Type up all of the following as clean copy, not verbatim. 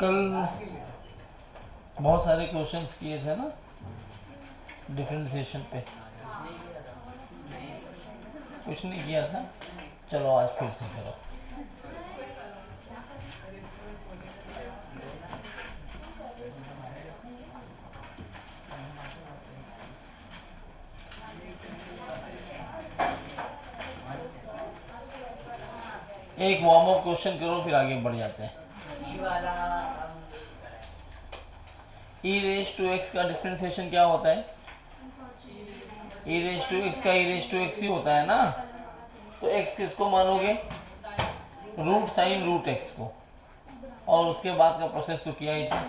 कल बहुत सारे क्वेश्चंस किए थे ना डिफरेंशिएशन पे, कुछ नहीं किया था। चलो आज फिर से करो। एक वार्म अप क्वेश्चन करो फिर आगे बढ़ जाते हैं। ई रेज टू एक्स का डिफरेंशिएशन क्या होता है? ई रेज टू एक्स का ई रेज टू एक्स ही होता है ना। तो एक्स किसको मानोगे? रूट साइन रूट एक्स को। और उसके बाद का प्रोसेस तो किया ही था।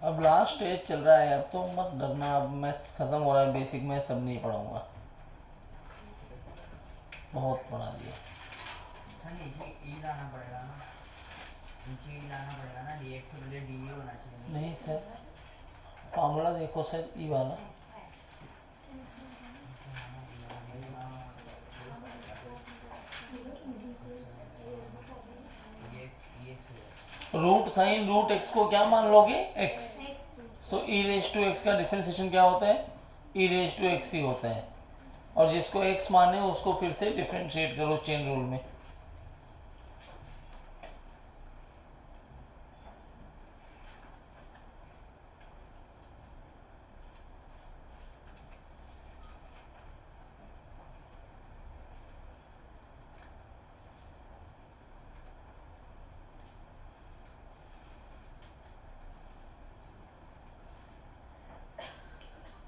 अब लास्ट स्टेज चल रहा है, अब तो मत डरना। अब मैथ्स खत्म हो रहा है, बेसिक में सब नहीं पढ़ाऊंगा, बहुत पढ़ा दिया। लाना पड़ेगा ना, नीचे ई लाना पड़ेगा ना, dx के बदले dy होना चाहिए। नहीं सर, फॉर्मूला देखो सर, ई वाला रूट साइन रूट एक्स को क्या मान लोगे? एक्स। So e raise to x का डिफरेंशिएशन क्या होता है? ई रेज टू एक्स ही होता है। और जिसको एक्स माने उसको फिर से डिफरेंशिएट करो चेन रूल में।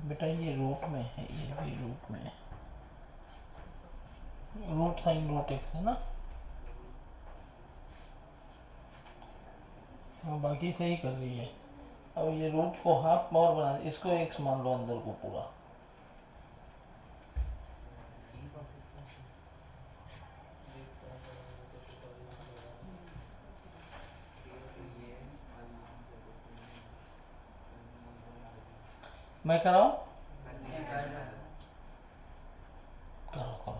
बेटा ये रूट में है, ये भी रूट में है। रूट साइन रूट एक्स है ना। हाँ बाकी सही कर रही है। अब ये रूट को हाफ पावर बना, इसको एक्स मान लो अंदर को पूरा। मैं कराऊं? करो करो।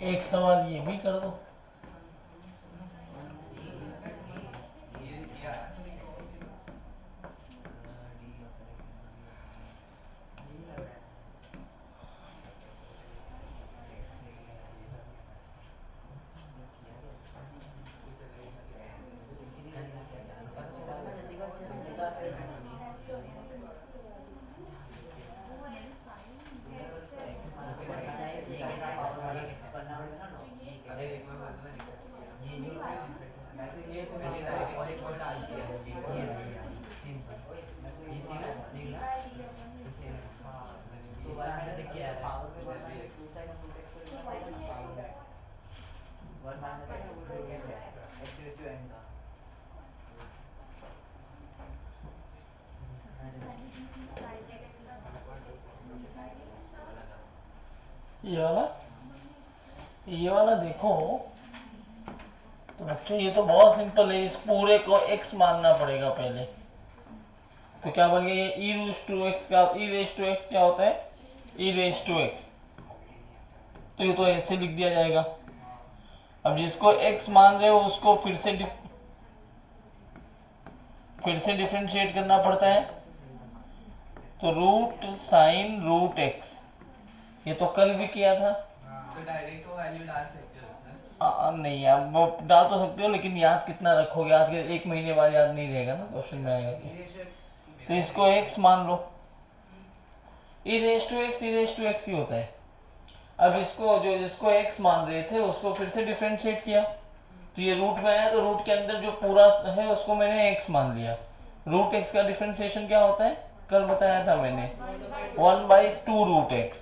एक सवाल ये भी कर दो। ये वाला देखो तो बच्चों ये तो बहुत सिंपल है, इस पूरे को x मानना पड़ेगा पहले। तो क्या बन गया ये e रेज टू एक्स का e रेज टू एक्स क्या होता है e रेज टू एक्स, तो ये तो ऐसे लिख दिया जाएगा। अब जिसको x मान रहे हो उसको फिर से डिफरेंशिएट करना पड़ता है, तो रूट साइन रूट एक्स, ये तो कल भी किया था। तो डायरेक्ट वो वैल्यू डाल सकते हो उसमें? नहीं आप वो डाल तो सकते हो, लेकिन याद कितना रखोगे, आज के 1 महीने बाद याद नहीं रहेगा ना, क्वेश्चन में आएगा तो इसको x मान लो, e रेज टू एक्स ही होता है। अब इसको जिसको x मान रहे थे उसको फिर से डिफरेंशिएट किया, तो ये रूट में आया, तो रूट के अंदर जो पूरा है उसको मैंने x मान लिया। रूट x का डिफरेंशिएशन क्या होता है, कल बताया था मैंने, 1/2 रूट x।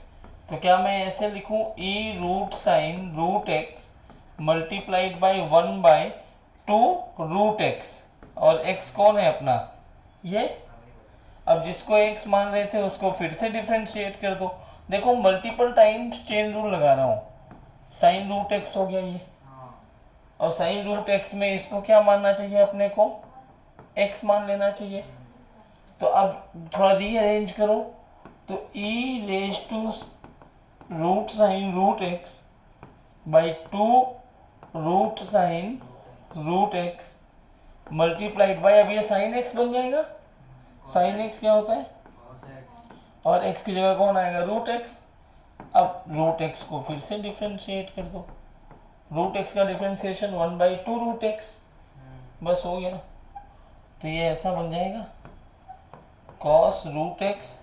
तो क्या मैं ऐसे लिखूं e root sine root x multiplied by 1/2 root x, और x कौन है अपना ये। अब जिसको x मान रहे थे उसको फिर से डिफरेंशिएट कर दो। देखो मल्टीपल टाइम्स चेन रूल लगा रहा हूँ, साइन रूट x हो गया ये, और साइन रूट x में इसको क्या मानना चाहिए अपने को, x मान लेना चाहिए। तो अब थोड़ा रीअरेंज करो, तो e raise to root sine root x by 2 root sine root x multiplied by, अब ये साइन x बन जाएगा। साइन x क्या होता है, और x की जगह कौन आएगा, रूट x। अब रूट x को फिर से डिफरेंशिएट कर दो, रूट x का डिफरेंशिएशन 1/2 रूट x, बस हो गया। तो ये ऐसा बन जाएगा cos root x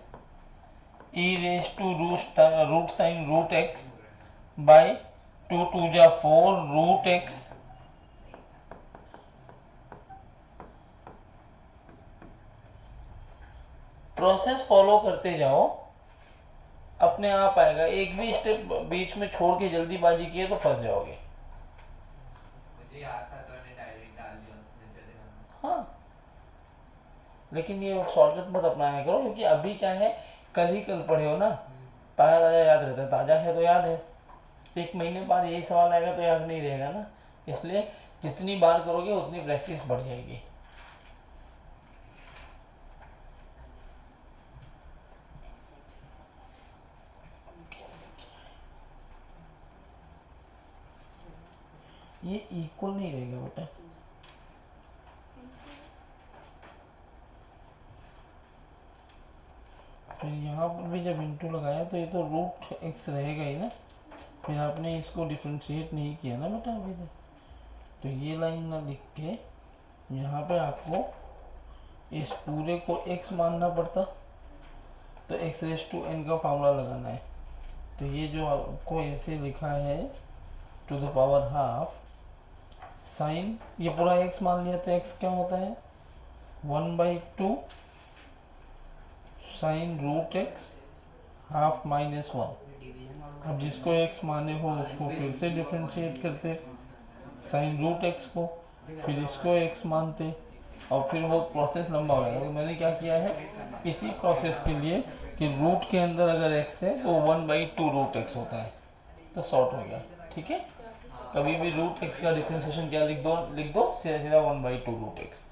e raise to root sine root x by 2 2 जा 4 रूट x प्रोसेस फॉलो करते जाओ, अपने आप आएगा। एक भी स्टेप बीच में छोड़ के जल्दीबाजी किए तो फंस जाओगे। मुझे याद था तो मैंने डायरेक्ट डाल दिया उसमें चलेगा। हाँ, लेकिन ये शॉर्टकट मत अपनाया करो, क्योंकि अभी क्या है, कल ही कल पढ़े हो ना, ताज़ा ताज़ा याद रहता है, ताज़ा है तो याद है, 1 महीने बाद यही सवाल आएगा तो याद नहीं रहेगा ना, इसलिए जितनी बार करोगे उतनी प्रैक्टिस बढ़ जाएगी। ये इक्वल नहीं रहेगा बेटा, फिर यहाँ पर भी जब इंटू लगाया तो ये तो रूट एक्स रहेगा ही ना, फिर आपने इसको डिफ्रेंशिएट नहीं किया ना बेटा अभी तक, तो ये लाइन ना लिख के यहाँ पे आपको इस पूरे को x मानना पड़ता, तो x रेज टू n का फार्मूला लगाना है। तो ये जो आपको ऐसे लिखा है to the power half sine, ये पूरा x मान लिया, तो x क्या होता है 1/2 साइन रूट x हाफ -1। अब जिसको x माने हो उसको फिर से डिफरेंशिएट करते साइन रूट x को, फिर इसको x मानते, और फिर वो प्रोसेस लंबा हो जाएगा। तो मैंने क्या किया है इसी प्रोसेस के लिए कि रूट के अंदर अगर x है तो 1/2 रूट x होता है, तो शॉर्ट हो गया। ठीक है, कभी भी रूट x का डिफरेंशिएशन क्या लिख दो सीधा सीधा 1/2 रूट x।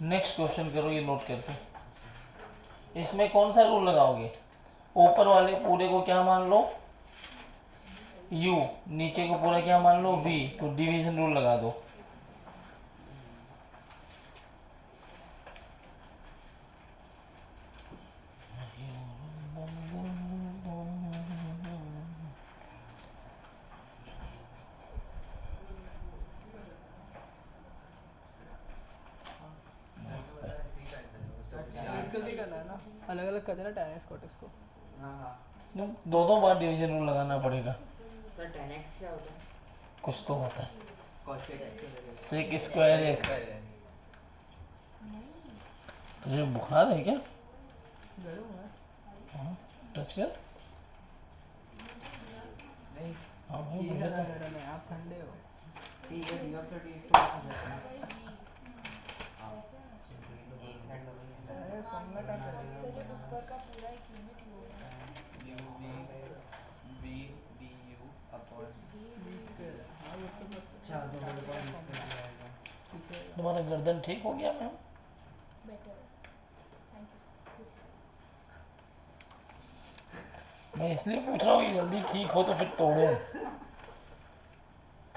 नेक्स्ट क्वेश्चन करो, ये नोट करके। इसमें कौन सा रूल लगाओगे, ऊपर वाले पूरे को क्या मान लो u, नीचे को पूरा क्या मान लो v, तो डिवीजन रूल लगा दो। अलग अलग करते ना tan x cot x को। हाँ हाँ दो बार डिवीजन रूल लगाना पड़ेगा, सर tan x क्या होता है? कुछ तो होता है, cosec x sec square x. तुझे बुखार है क्या, गरम है टच कर। नहीं हाँ भाई ये मुझे ज़्यादा तो गरम है, आप ठंडे हो। ठीक है डी ऑफ डी एक्स को बना सकते हैं। हाँ, एक साइड लोगे अरे फॉर्मूला क्या करेगा सर ये ऊपर का पूरा एक यूनिट ही होगा। अपॉन हाँ वो तो अच्छा तो मेरे को यूज कर दिया जाएगा। पीछे तुम्हारा गर्दन ठीक हो गया ma'am? Better. Thank you sir. मैं इसलिए पूछ रहा हूँ कि जल्दी ठीक हो तो फिर तोड़ो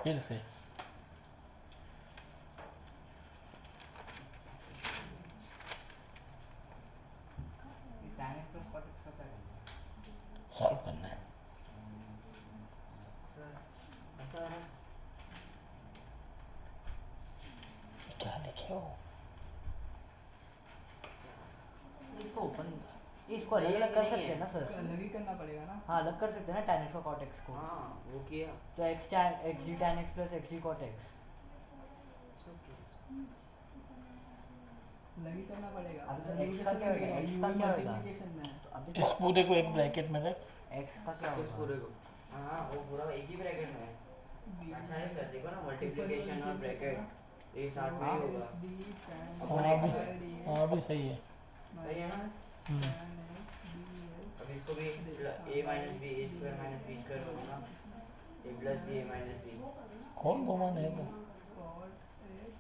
फिर से। tan x plus cot x का क्या करना सॉल्व करना है। सर ऐसा है क्या लिखे हो? इसको ओपन इसको अलग अलग कर सकते हैं ना सर? अलग ही करना पड़ेगा ना। हाँ अलग कर सकते हैं ना tan x और cot x को। हाँ वो किया तो x d tan x plus x d cot x। अलग ही करना पड़ेगा। अब तो अलग x ही का कैसे क्या होगा? करेगा? x U का क्या होगा? multiplication में है। तो अभी इस पूरे को एक ब्रैकेट में रख। x का क्या किस होगा? पूरे को हाँ वो पूरा एक ही ब्रैकेट में है रखा है सर देखो ना मल्टीप्लिकेशन और ब्रैकेट ये साथ में ही होगा tan हाँ x भी by dx हाँ भी सही है। सही है ना minus tan x dx अब इसको भी a minus B A square minus B square होगा ना A plus B A minus B कौन घुमाने है वो? cot x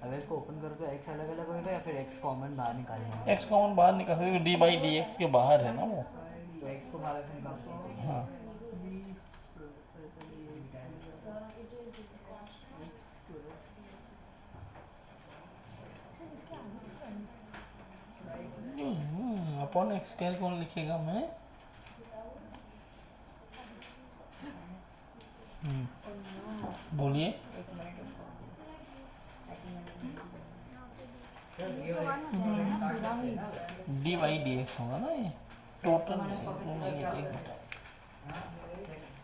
अगर इसको ओपन करो तो x अलग अलग होगा या फिर x कॉमन बाहर निकालना है? एक्स कॉमन बाहर निकाल सकते, डी बाई डी एक्स के बाहर है ना वो। तो x को बाहर से निकाल सकते हैं। हाँ अपॉन एक्स स्क्वायर कौन लिखेगा? मैं बोलिए। डी बाई डी एक्स होगा ना ये total.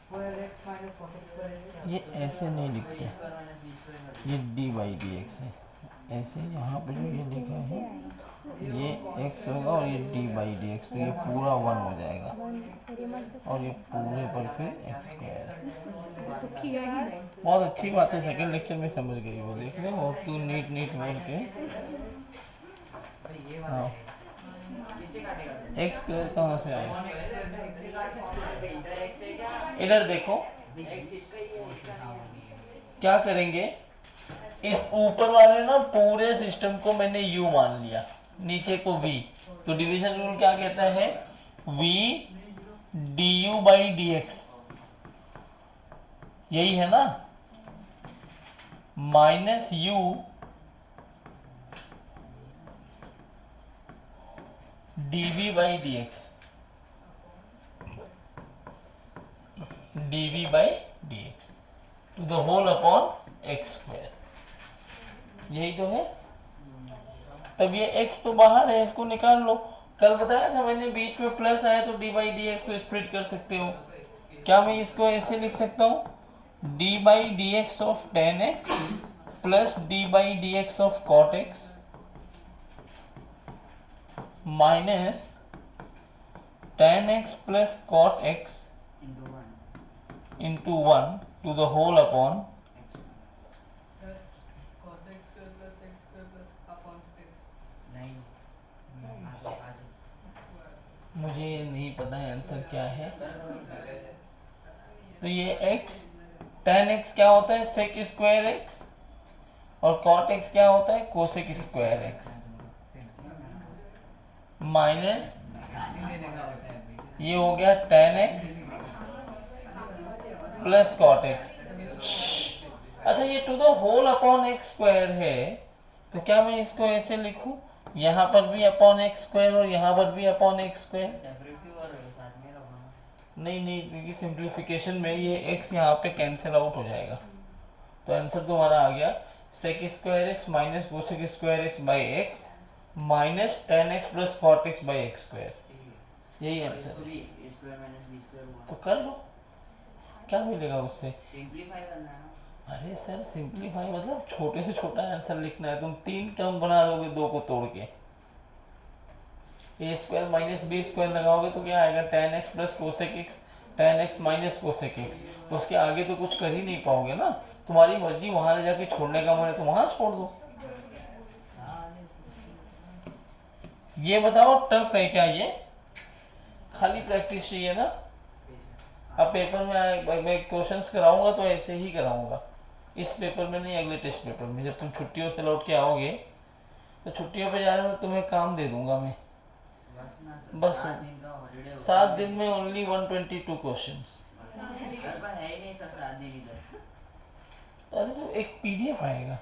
Square x minus cot x square ये ऐसे नहीं लिखते, माइनस बी स्क्वायर ये डी बाई डी एक्स है। ऐसे यहाँ पे जो ये लिखा है ये x होगा और ये डी बाई डी एक्स, तो ये पूरा 1 हो जाएगा और ये पूरे पर फिर एक्स स्क्वायर है। तो किया ही नहीं। बहुत अच्छी बात है, सेकंड लेक्चर में समझ गई वो। देख ले वो तू नीट नीट बोल के। ये हाँ वाला किससे काटेगा एक्स स्क्वायर कहाँ से आया? इधर एक्स है क्या इधर देखो एक्स इसका ही है इसका नहीं है क्या करेंगे। इस ऊपर वाले ना पूरे सिस्टम को मैंने u मान लिया, नीचे को v। तो डिवीजन रूल क्या कहता है? v du by D X, यही है ना, minus u dv by D X, dv by D X to the whole upon X square, यही तो है। तब ये x तो बाहर है, इसको निकाल लो। कल बताया था मैंने बीच में प्लस आया तो डी बाई डी एक्स को स्प्लिट कर सकते हो। क्या मैं इसको ऐसे लिख सकता हूँ? D by D X of tan X plus D by D X of cot X minus tan X plus cot X into 1 into 1 to the whole upon sir cos x square plus upon x नहीं आज मुझे नहीं पता है answer क्या है। तो ये x tan x क्या होता है? sec स्क्वायर x और cot x क्या होता है? cosec स्क्वायर x माइनस ये हो गया tan x प्लस cot x। अच्छा ये to the whole upon X square है, तो क्या मैं इसको ऐसे लिखूं? यहाँ पर भी अपॉन एक्स स्क्वायर और यहाँ पर भी अपॉन एक्स स्क्वायर। सेपरेट क्यों कर रहे हो साथ में रखो ना। नहीं नहीं, क्योंकि सिंप्लीफिकेशन में ये x यहाँ पे कैंसिल आउट हो जाएगा। तो आंसर तुम्हारा आ गया sec square x minus cosec square X by x minus tan x प्लस cot x by X square, यही आंसर इसको है। भी ए स्क्वायर माइनस बी स्क्वायर हुआ तो कर लो, क्या मिलेगा उससे? सिंपलीफाई करना है ना अरे सर सिंप्लीफाई मतलब छोटे से छोटा आंसर लिखना है। तुम 3 टर्म बना दोगे 2 को तोड़ के। ए स्क्वायर माइनस बी स्क्वायर लगाओगे तो क्या आएगा? tan x plus cosec x tan x minus cosec x, उसके आगे तो कुछ कर ही नहीं पाओगे ना, तुम्हारी मर्जी, वहां ले जाके छोड़ने का मन है तो वहां छोड़ दो। ये बताओ टफ है क्या ये? खाली प्रैक्टिस चाहिए ना। अब पेपर में मैं क्वेश्चंस कराऊंगा तो ऐसे ही कराऊंगा, इस पेपर में नहीं, अगले टेस्ट पेपर में। जब तुम छुट्टियों से लौट के आओगे तो छुट्टियों पे जा रहे हो, तुम्हें काम दे दूंगा मैं। बस 7 दिन का हॉलीडे होगा। 7 दिन में ओनली 122 क्वेश्चंस। घर पर है ही नहीं सर 7 दिन इधर। अरे तो एक पीडीएफ आएगा,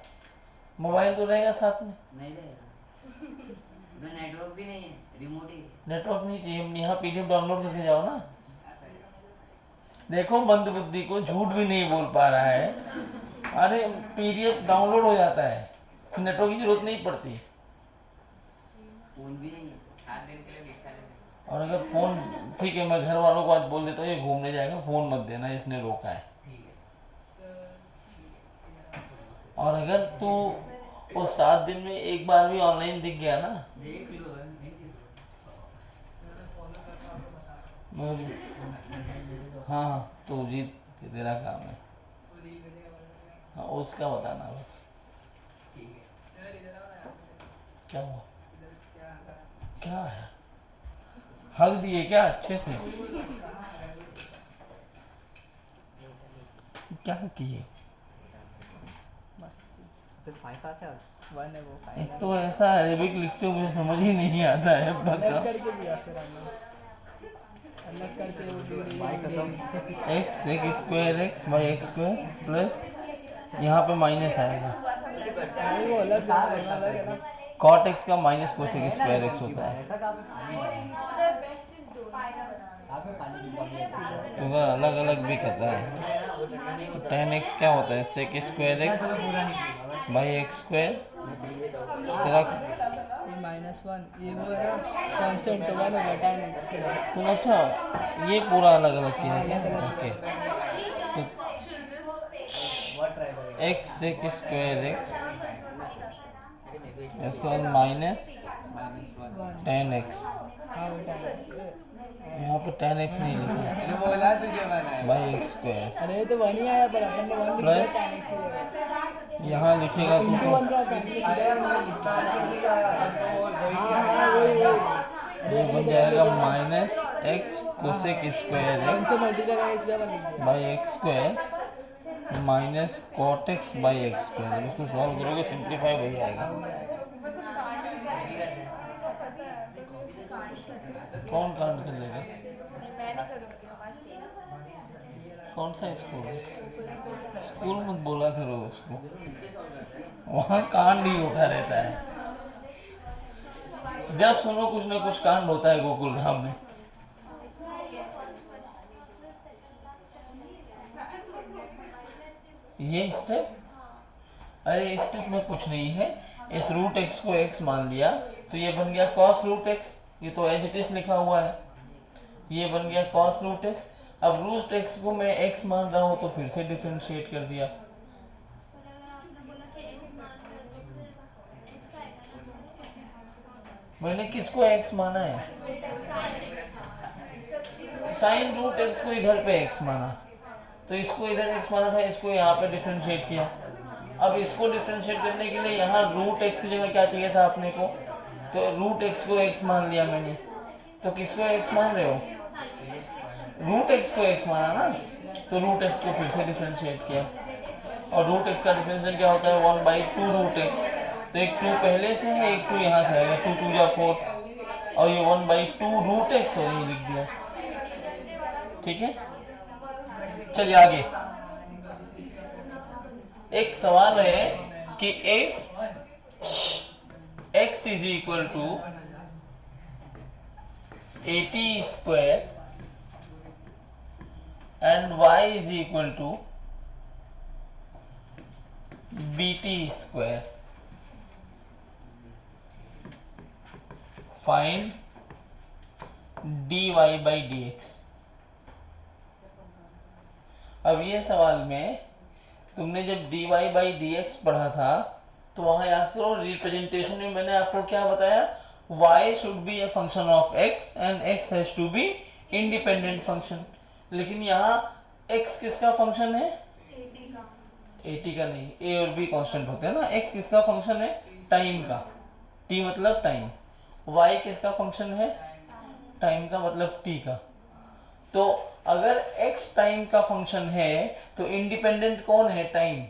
मोबाइल तो रहेगा साथ में। नहीं रहेगा, मैं नेटवर्क भी नहीं है, रिमोट ही है। नेटवर्क नहीं चाहिए, यहाँ पीडीएफ डाउनलोड करके जाओ ना। देखो मंद बुद्धि को, झूठ भी नहीं बोल पा रहा है। अरे पीडीएफ डाउनलोड हो जाता है, फिर नेटवर्क की जरूरत नहीं पड़ती। फोन भी नहीं है, 7 दिन के लिए भिक्षा लेंगे। और अगर फोन, ठीक है, मैं घर वालों को आज बोल देता हूँ ये घूमने जाएगा, फोन मत देना, इसने रोका है। ठीक है और अगर तू वो 7 दिन में एक बार भी ऑनलाइन दिख गया ना, देख लो है, नहीं देख हाँ तो जीत के तेरा काम है। हाँ उसका बताना बस। ठीक है। क्या हुआ? क्या है? हक दिए क्या अच्छे से? क्या किए? तो 5 कहाँ से आ गया? 1 है वो 5 एक तो ऐसा अरेबिक लिखते हो मुझे समझ ही नहीं आता है। अलग बताओ। करके दिया फिर हमने, अलग करके एक्स एक square X by X square plus यहाँ पे माइनस आएगा, वो अलग अलग है ना। कॉट एक्स का माइनस कोसेक स्क्वायर एक्स होता है। ऐसा कहाँ पे पानी है? कहाँ पे पानी की कमी है? तो अगर अलग अलग भी कर रहा है तो टेन एक्स क्या होता है, sec square X by X square तेरा। ये -1 ये वो है ना कांस्टेंट, तो 1 होगा tan x। तो अच्छा ये पूरा अलग अलग किया है, ओके। तो What try करेगा? एक्स सेक स्क्वायर एक्स इसके बाद माइनस टेन एक्स, हाँ वो tan x। यहाँ पे टेन एक्स नहीं लिखा है, बोला तुझे मैंने। बाई एक्स स्क्वायर अरे तो 1 ही आया, पर अपन ने 1 लिखा प्लस tan x ही रहेगा। यहाँ लिखेगा इंटू तो 1 का tan x अरे यार मैं लिखता नहीं रहा तो वही हाँ वही ये बन जाएगा minus X cosec square one X से मल्टीप्लाई करके इसलिए 1 लिख दिया। By X square minus cot X by X square. इसको सॉल्व करोगे सिंप्लीफाई वही आएगा। कौन कांड कर लेगा? मैं नहीं करूँगी, हमारे स्कूल कौन सा स्कूल? स्कूल मत बोला करो उसको, वहाँ कांड ही होता रहता है। जब सुनो कुछ ना कुछ कांड होता है गोकुल धाम में। ये स्टेप, अरे स्टेप में कुछ नहीं है। इस रूट एक्स को एक्स मान लिया तो ये बन गया कॉस रूट एक्स, ये तो एज इट इज लिखा हुआ है, ये बन गया कॉस रूट एक्स। अब रूट एक्स को मैं एक्स मान रहा हूँ तो फिर से डिफरेंशिएट कर दिया। मैंने किसको एक्स माना है? साइन रूट एक्स को इधर पे एक्स माना, तो इसको इधर एक्स माना था, इसको यहाँ पे डिफरेंशिएट किया। अब इसको डिफरेंशिएट करने के लिए यहाँ रूट एक्स की जगह क्या चाहिए था अपने को, तो रूट एक्स को एक्स मान लिया मैंने। तो किसको एक्स मान रहे हो? रूट एक्स को एक्स माना ना, तो रूट एक्स को फिर से डिफरेंशिएट किया। और रूट एक्स का डिफरेंशिएट क्या होता है? 1/2 रूट एक्स। तो एक 2 पहले से है, एक 2 यहाँ से आएगा, 2 2 जा 4 और ये 1/2 रूट एक्स और ये लिख दिया। ठीक है, चलिए आगे। एक सवाल है कि if x is equal to 80 square and y is equal to bt square, find dy by dx। अब ये सवाल में तुमने जब dy by dx पढ़ा था तो वहां याद करो, रिप्रेजेंटेशन में मैंने आपको क्या बताया? y should be a function of x and x has to be independent function। लेकिन यहाँ x किसका फंक्शन है? 80 का 80 का नहीं, a और b कांस्टेंट होते हैं ना। x किसका फंक्शन है? टाइम का, t मतलब टाइम। y किसका फंक्शन है? टाइम का मतलब t का। तो अगर x टाइम का फंक्शन है तो इंडिपेंडेंट कौन है? टाइम।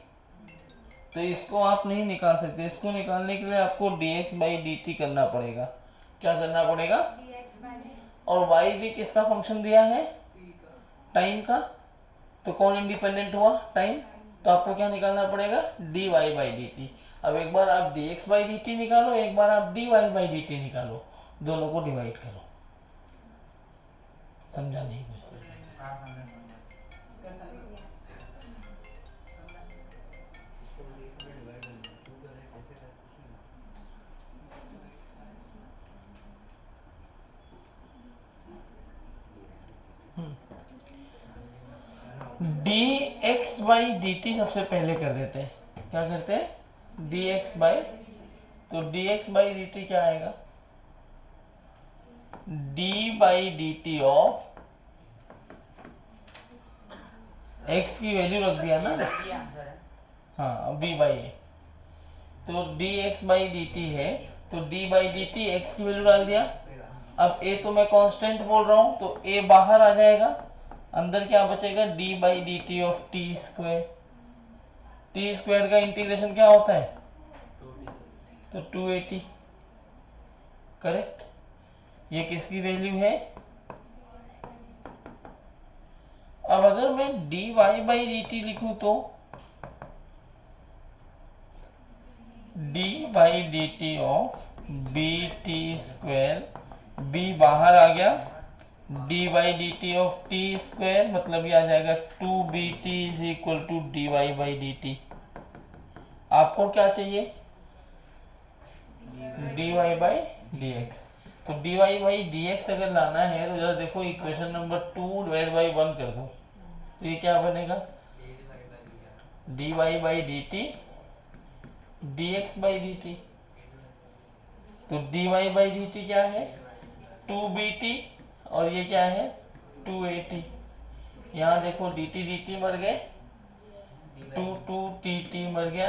तो इसको आप नहीं निकाल सकते, इसको निकालने के लिए आपको dx बाई dt करना पड़ेगा। क्या करना पड़ेगा? dx by और y भी किसका फंक्शन दिया है? टाइम का। तो कौन इंडिपेंडेंट हुआ? टाइम। तो आपको क्या निकालना पड़ेगा? dy by dt। अब एक बार आप dx बाई dt निकालो, एक बार आप dy बाई dt निकालो, दोनों को डिवाइड करो। समझा नहीं कुछ? हाँ समझा समझा। इसको बोलिए इसमें डिवाइड कर दो, तू कर रहे कैसे कर कुछ नहीं। dx बाई dt सबसे पहले कर देते हैं। क्या करते हैं? dx बाई, तो dx बाई dt क्या आएगा? d by dt of x की वैल्यू रख दिया ना। ये आंसर है। हाँ, b बाई a। तो dx बाई dt है, तो d बाई dt x की वैल्यू डाल दिया। अब a तो मैं कांस्टेंट बोल रहा हूँ, तो a बाहर आ जाएगा, अंदर क्या बचेगा? d by dt of t square. t square का इंटीग्रेशन क्या होता है? तो 280। करेक्ट। ये किसकी वैल्यू है? अब अगर मैं dy बाई dt लिखूं तो d by dt of bt square, b बाहर आ गया, d by dt of t square मतलब ये आ जाएगा 2bt is equal to dy by dt। आपको क्या चाहिए? dy by dx। तो dy बाई dx अगर लाना है तो जरा देखो, इक्वेशन नंबर 2 डिवाइड बाई 1 कर दो, तो ये क्या बनेगा? dy by dt dx by dt। तो dy बाई dt क्या है? 2bt, और ये क्या है? 280। यहाँ देखो dt dt मर गए, 2 मर गया,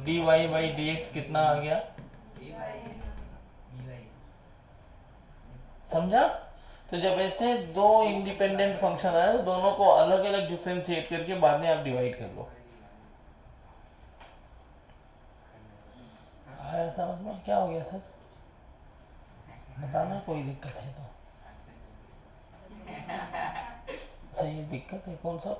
dy बाई dx कितना आ गया? समझा? तो जब ऐसे दो इंडिपेंडेंट फंक्शन आए तो दोनों को अलग अलग डिफरेंशिएट करके बाद में आप डिवाइड कर लो। आया समझ में? क्या हो गया सर? बताना कोई दिक्कत है तो। अच्छा, ये दिक्कत है, कौन सा है?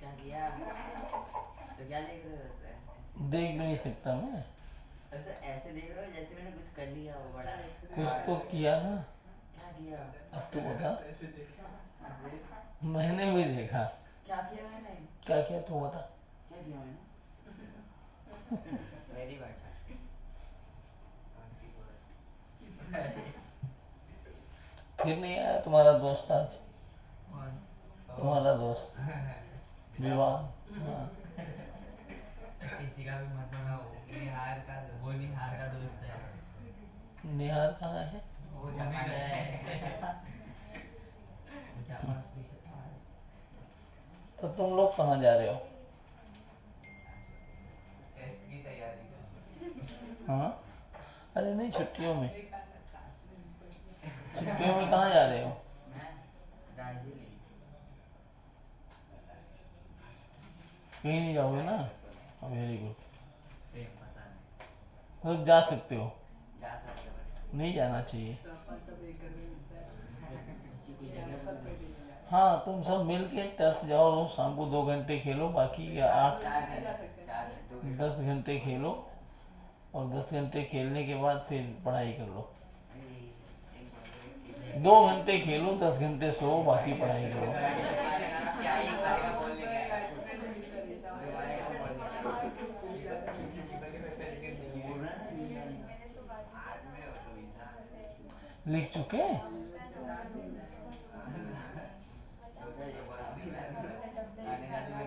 क्या किया? तो क्या देख रहे हो ऐसे? देख भी नहीं सकता मैं। ऐसे ऐसे देख रहे हो जैसे मैंने कुछ कर लिया हो बड़ा। कुछ तो किया ना। क्या किया? अब तू बता। मैंने भी देखा। क्या किया मैंने? क्या किया तू बता। क्या किया मैंने? Very bad sir. फिर नहीं आया तुम्हारा दोस्त आज? तुम्हारा दोस्त विवाह? हाँ। किसी का भी मत बनाओ, निहार का, वो निहार का दोस्त है। निहार कहाँ है? वो जापान है। वो जापान स्पेशल था। तो तुम लोग कहाँ जा रहे हो? टेस्ट की तैयारी कर। हाँ? अरे नहीं, छुट्टियों में। छुट्टियों में कहाँ जा रहे हो? मैं दार्जिलिंग। कहीं नहीं जाओगे ना? Very good. सेम पता नहीं। मतलब जा सकते हो, जा सकते हो। नहीं जाना चाहिए। ऊंची कोई जगह पे। हाँ, तुम सब मिल के टर्फ जाओ, रोज शाम को 2 घंटे खेलो, बाकी 10 घंटे खेलो, और 10 घंटे खेलने के बाद फिर पढ़ाई कर लो। 2 घंटे खेलो, 10 घंटे सो, बाकी पढ़ाई करो। क्या ही करेगा बोलने का है। जो आएगा बोलने का। मैंने तो बात ही बाद में हो तो इतना लिख चुके हैं? तो ये बोला भी ना आने जाने में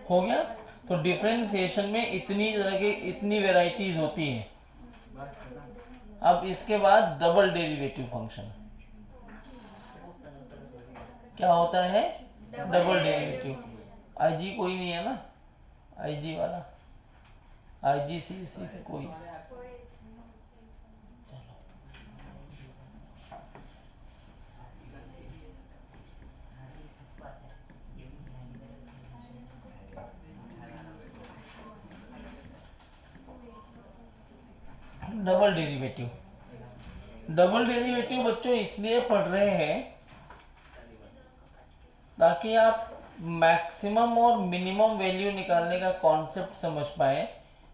हो गया। तो डिफरेंशिएशन में इतनी तरह की इतनी वेराइटीज होती हैं। अब इसके बाद डबल डेरिवेटिव फंक्शन क्या होता है? Double derivative. आईजी कोई नहीं है ना? आईजी वाला, आईजी सीएससी से कोई? डबल डेरिवेटिव, डबल डेरिवेटिव बच्चों इसलिए पढ़ रहे हैं ताकि आप मैक्सिमम और मिनिमम वैल्यू निकालने का कॉन्सेप्ट समझ पाए,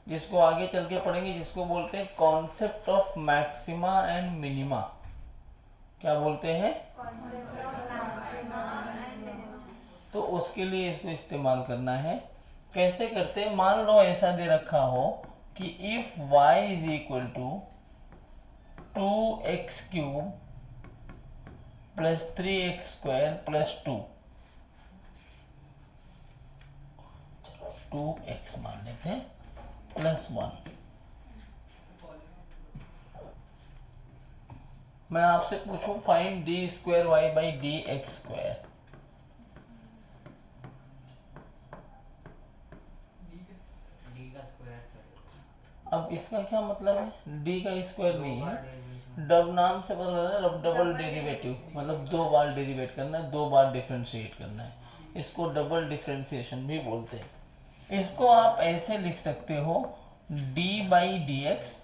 जिसको आगे चल के पढ़ेंगे, जिसको बोलते हैं concept of maxima and minima. क्या बोलते हैं? तो उसके लिए इसको इस्तेमाल करना है। कैसे करते हैं? मान लो ऐसा दे रखा हो कि if y is equal to 2x cube plus 3x square plus 2, 2x मान लेते हैं प्लस 1। मैं आपसे पूछूं find D square Y by D X square, D का स्क्वायर अब इसका क्या मतलब है? डी का स्क्वायर नहीं है, डब नाम से पता लग रहा है डबल डेरिवेटिव, मतलब 2 बार डेरिवेट करना है, 2 बार डिफरेंशिएट करना है। इसको डबल डिफरेंशिएशन भी बोलते हैं। इसको आप ऐसे लिख सकते हो D by D X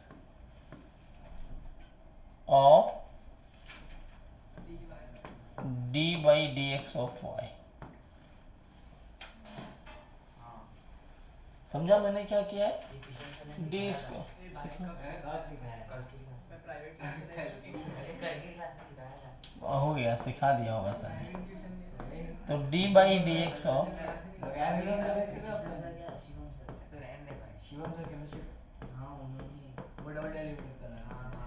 of D by D X of Y. समझा मैंने क्या किया है? डी स्क्वायर हो गया, सिखा दिया होगा सर ने। तो D by D X of Shivam sir chemistry हाँ उन्होंने वो डबल डेरिवेटिव कर रहा है।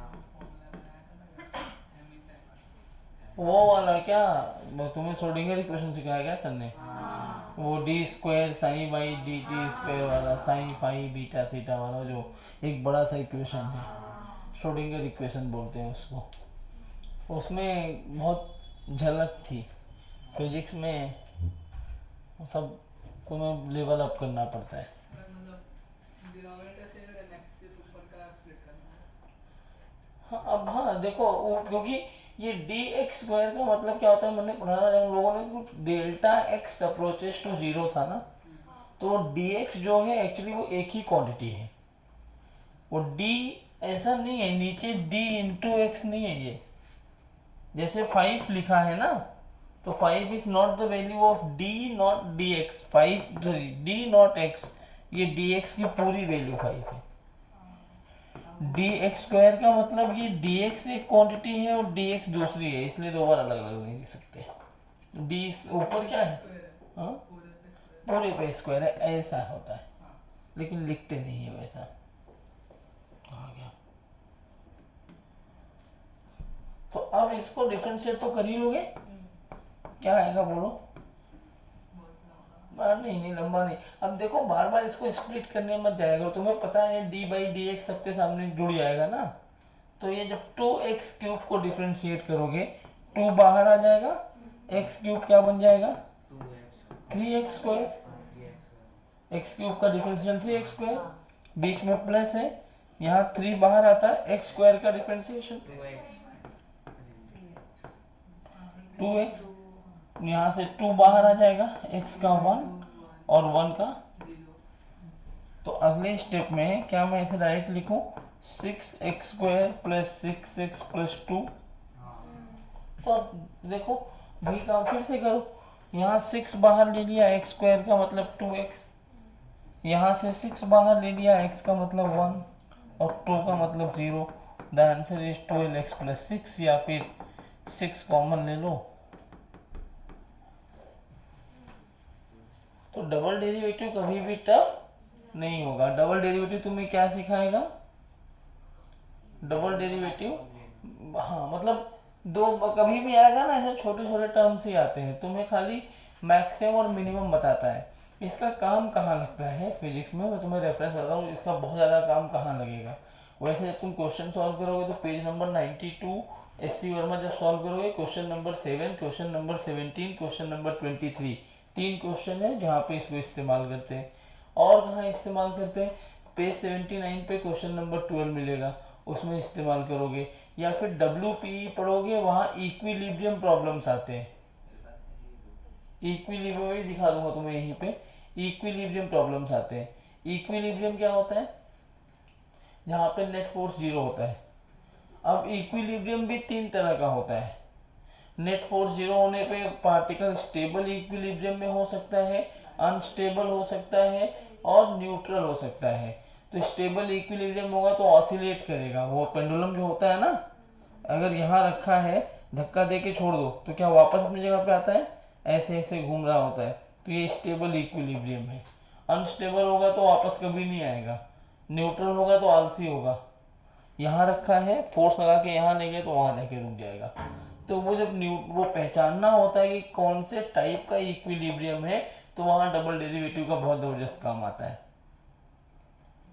वो वाला क्या वो तुम्हें श्रोडिंगर इक्वेशन सिखाया क्या सर ने? वो D square sine by D T square वाला, साइन फाई बीटा सीटा वाला, जो एक बड़ा सा इक्वेशन है, श्रोडिंगर इक्वेशन बोलते हैं उसको। उसमें बहुत झलक थी फिजिक्स में, सब तुम्हें लेवल अप करना पड़ता है। हाँ अब हाँ देखो क्योंकि ये डी एक्स स्क्वायर का मतलब क्या होता है, मैंने पढ़ा था जब लोगों ने डेल्टा एक्स अप्रोचेस टू 0 था ना, तो डी एक्स जो है एक्चुअली वो एक ही क्वांटिटी है। वो डी ऐसा नहीं है, नीचे डी इंटू एक्स नहीं है ये। जैसे 5 लिखा है ना, तो 5 is not the value of D not D x, 5 D not x, ये डी एक्स की पूरी वैल्यू 5 है। डी एक्स स्क्वायर का मतलब ये डी एक्स एक क्वांटिटी है और डी एक्स दूसरी है, इसलिए 2 बार अलग अलग नहीं लिख सकते। डी ऊपर क्या है? हाँ पूरे पे स्क्वायर है, ऐसा होता है, लेकिन लिखते नहीं है वैसा। आ गया। तो अब इसको डिफरेंशिएट तो कर ही लोगे, क्या आएगा बोलो? नहीं लंबा नहीं। अब देखो बार बार इसको स्प्लिट करने मत जाएगा, तुम्हें पता है डी बाई डी एक्स सबके सामने जुड़ जाएगा ना। तो ये जब 2x क्यूब को डिफरेंशिएट करोगे, 2 बाहर आ जाएगा, x क्यूब क्या बन जाएगा? 3x square. x क्यूब का डिफरेंशिएशन 3x स्क्वायर, बीच में प्लस है, यहाँ 3 बाहर आता है, x स्क्वायर का डिफरेंशिएशन 2x, यहाँ से 2 बाहर आ जाएगा, x का 1 और 1 का। तो अगले स्टेप में क्या मैं इसे डायरेक्ट लिखूं 6x square plus 6x plus 2। तो अब देखो भी काम फिर से करो, यहाँ 6 बाहर ले लिया, x स्क्वायर का मतलब 2x, यहाँ से 6 बाहर ले लिया, x का मतलब 1 और 2 का मतलब 0। The answer is 12x plus 6, या फिर 6 कॉमन ले लो तो डबल डेरिवेटिव कभी भी टफ नहीं होगा। डबल डेरिवेटिव तुम्हें क्या सिखाएगा? डबल डेरिवेटिव, हाँ मतलब दो कभी भी आएगा ना, ऐसे छोटे छोटे टर्म्स ही आते हैं, तुम्हें खाली मैक्सिमम और मिनिमम बताता है। इसका काम कहाँ लगता है फिजिक्स में, मैं तुम्हें रेफरेंस बताता हूँ इसका बहुत ज़्यादा काम कहाँ लगेगा। वैसे जब तुम क्वेश्चन सॉल्व करोगे तो पेज नंबर 92 एस.सी. वर्मा जब सॉल्व करोगे, question number 7, question number 17, question number 23, 3 question है जहाँ पे इसको इस्तेमाल करते हैं। और कहाँ इस्तेमाल करते हैं? पेज 79 पे क्वेश्चन नंबर 12 मिलेगा, उसमें इस्तेमाल करोगे। या फिर WPE पढ़ोगे, वहाँ इक्विलिब्रियम प्रॉब्लम्स आते हैं। इक्विलिब्रियम भी दिखा दूंगा तुम्हें यहीं पे, इक्विलिब्रियम प्रॉब्लम्स आते हैं। इक्विलिब्रियम क्या होता है? जहाँ पे नेट फोर्स 0 होता है। अब इक्विलिब्रियम भी 3 तरह का होता है। नेट फोर्स 0 होने पे पार्टिकल स्टेबल इक्विलिब्रियम में हो सकता है, अनस्टेबल हो सकता है और न्यूट्रल हो सकता है। तो स्टेबल इक्विलिब्रियम होगा तो ऑसिलेट करेगा, वो पेंडुलम जो होता है ना, अगर यहाँ रखा है, धक्का दे के छोड़ दो तो क्या वापस अपनी जगह पे आता है? ऐसे ऐसे घूम रहा होता है, तो ये स्टेबल इक्विलिब्रियम है। अनस्टेबल होगा तो वापस कभी नहीं आएगा, न्यूट्रल होगा तो आलसी होगा। यहाँ रखा है, फोर्स लगा के यहाँ ले गए तो वहाँ जाके रुक जाएगा। तो वो जब वो पहचानना होता है कि कौन से टाइप का इक्विलिब्रियम है, तो वहाँ डबल डेरिवेटिव का बहुत ज़बरदस्त काम आता है।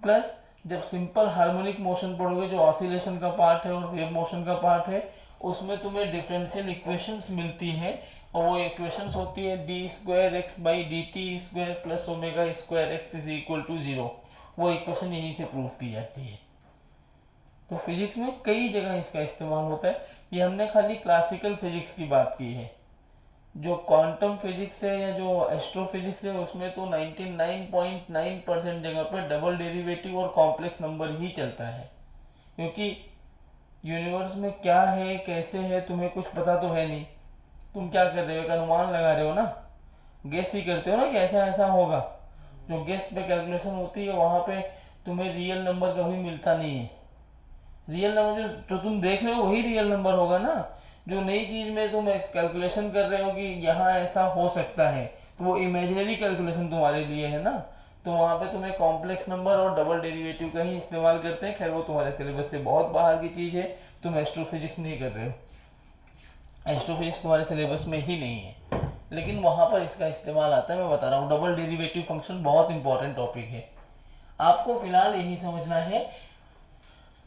प्लस जब सिंपल हार्मोनिक मोशन पढ़ोगे, जो ऑसिलेशन का पार्ट है और वेव मोशन का पार्ट है, उसमें तुम्हें डिफरेंशियल इक्वेशंस मिलती हैं। और वो इक्वेशंस होती है d2x/dt² plus ω²x is equal to 0। वो इक्वेशन यहीं से प्रूव की जाती है। तो फिजिक्स में कई जगह इसका इस्तेमाल होता है। ये हमने खाली क्लासिकल फिजिक्स की बात की है। जो क्वांटम फिजिक्स है या जो एस्ट्रोफिजिक्स है, उसमें तो 99.9% जगह पर डबल डेरिवेटिव और कॉम्प्लेक्स नंबर ही चलता है। क्योंकि यूनिवर्स में क्या है कैसे है तुम्हें कुछ पता तो है नहीं, तुम क्या कर रहे हो? एक अनुमान लगा रहे हो ना, गेस ही करते हो ना कि ऐसा ऐसा होगा। जो गेस पे कैलकुलेशन होती है, वहाँ पे तुम्हें रियल नंबर कभी मिलता नहीं है। रियल नंबर जो तुम देख रहे हो वही रियल नंबर होगा ना। जो नई चीज में तुम कैलकुलेशन कर रहे हो कि यहाँ ऐसा हो सकता है, तो वो इमेजिनरी कैलकुलेशन तुम्हारे लिए है ना। तो वहाँ पे तुम्हें कॉम्प्लेक्स नंबर और डबल डेरिवेटिव का ही इस्तेमाल करते हैं। खैर वो तुम्हारे सिलेबस से बहुत बाहर की चीज़ है, तुम एस्ट्रोफिजिक्स नहीं कर रहे हो, एस्ट्रोफिजिक्स तुम्हारे सिलेबस में ही नहीं है, लेकिन वहाँ पर इसका इस्तेमाल आता है। मैं बता रहा हूँ, डबल डेरिवेटिव फंक्शन बहुत इंपॉर्टेंट टॉपिक है। आपको फिलहाल यही समझना है,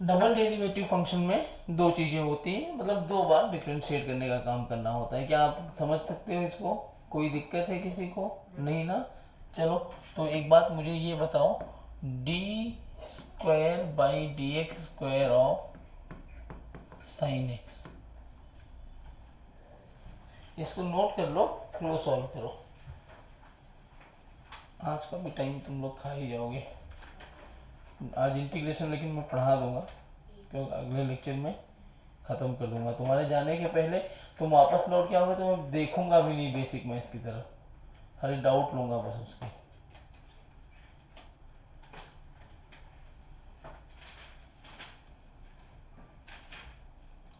डबल डेरिवेटिव फंक्शन में दो चीज़ें होती हैं, मतलब दो बार डिफ्रेंशिएट करने का काम करना होता है। क्या आप समझ सकते हो इसको? कोई दिक्कत है किसी को? नहीं ना? चलो, तो एक बात मुझे ये बताओ, d²/dx² ऑफ sin x, इसको नोट कर लो, फिर वो सॉल्व करो। आज का भी टाइम तुम लोग खा ही जाओगे। आज इंटीग्रेशन लेकिन मैं पढ़ा दूंगा, क्योंकि अगले लेक्चर में ख़त्म कर दूंगा। तुम्हारे जाने के पहले तुम वापस लौट के आओगे तो मैं देखूंगा भी नहीं बेसिक मैथ्स की तरफ, खाली डाउट लूंगा बस उसके।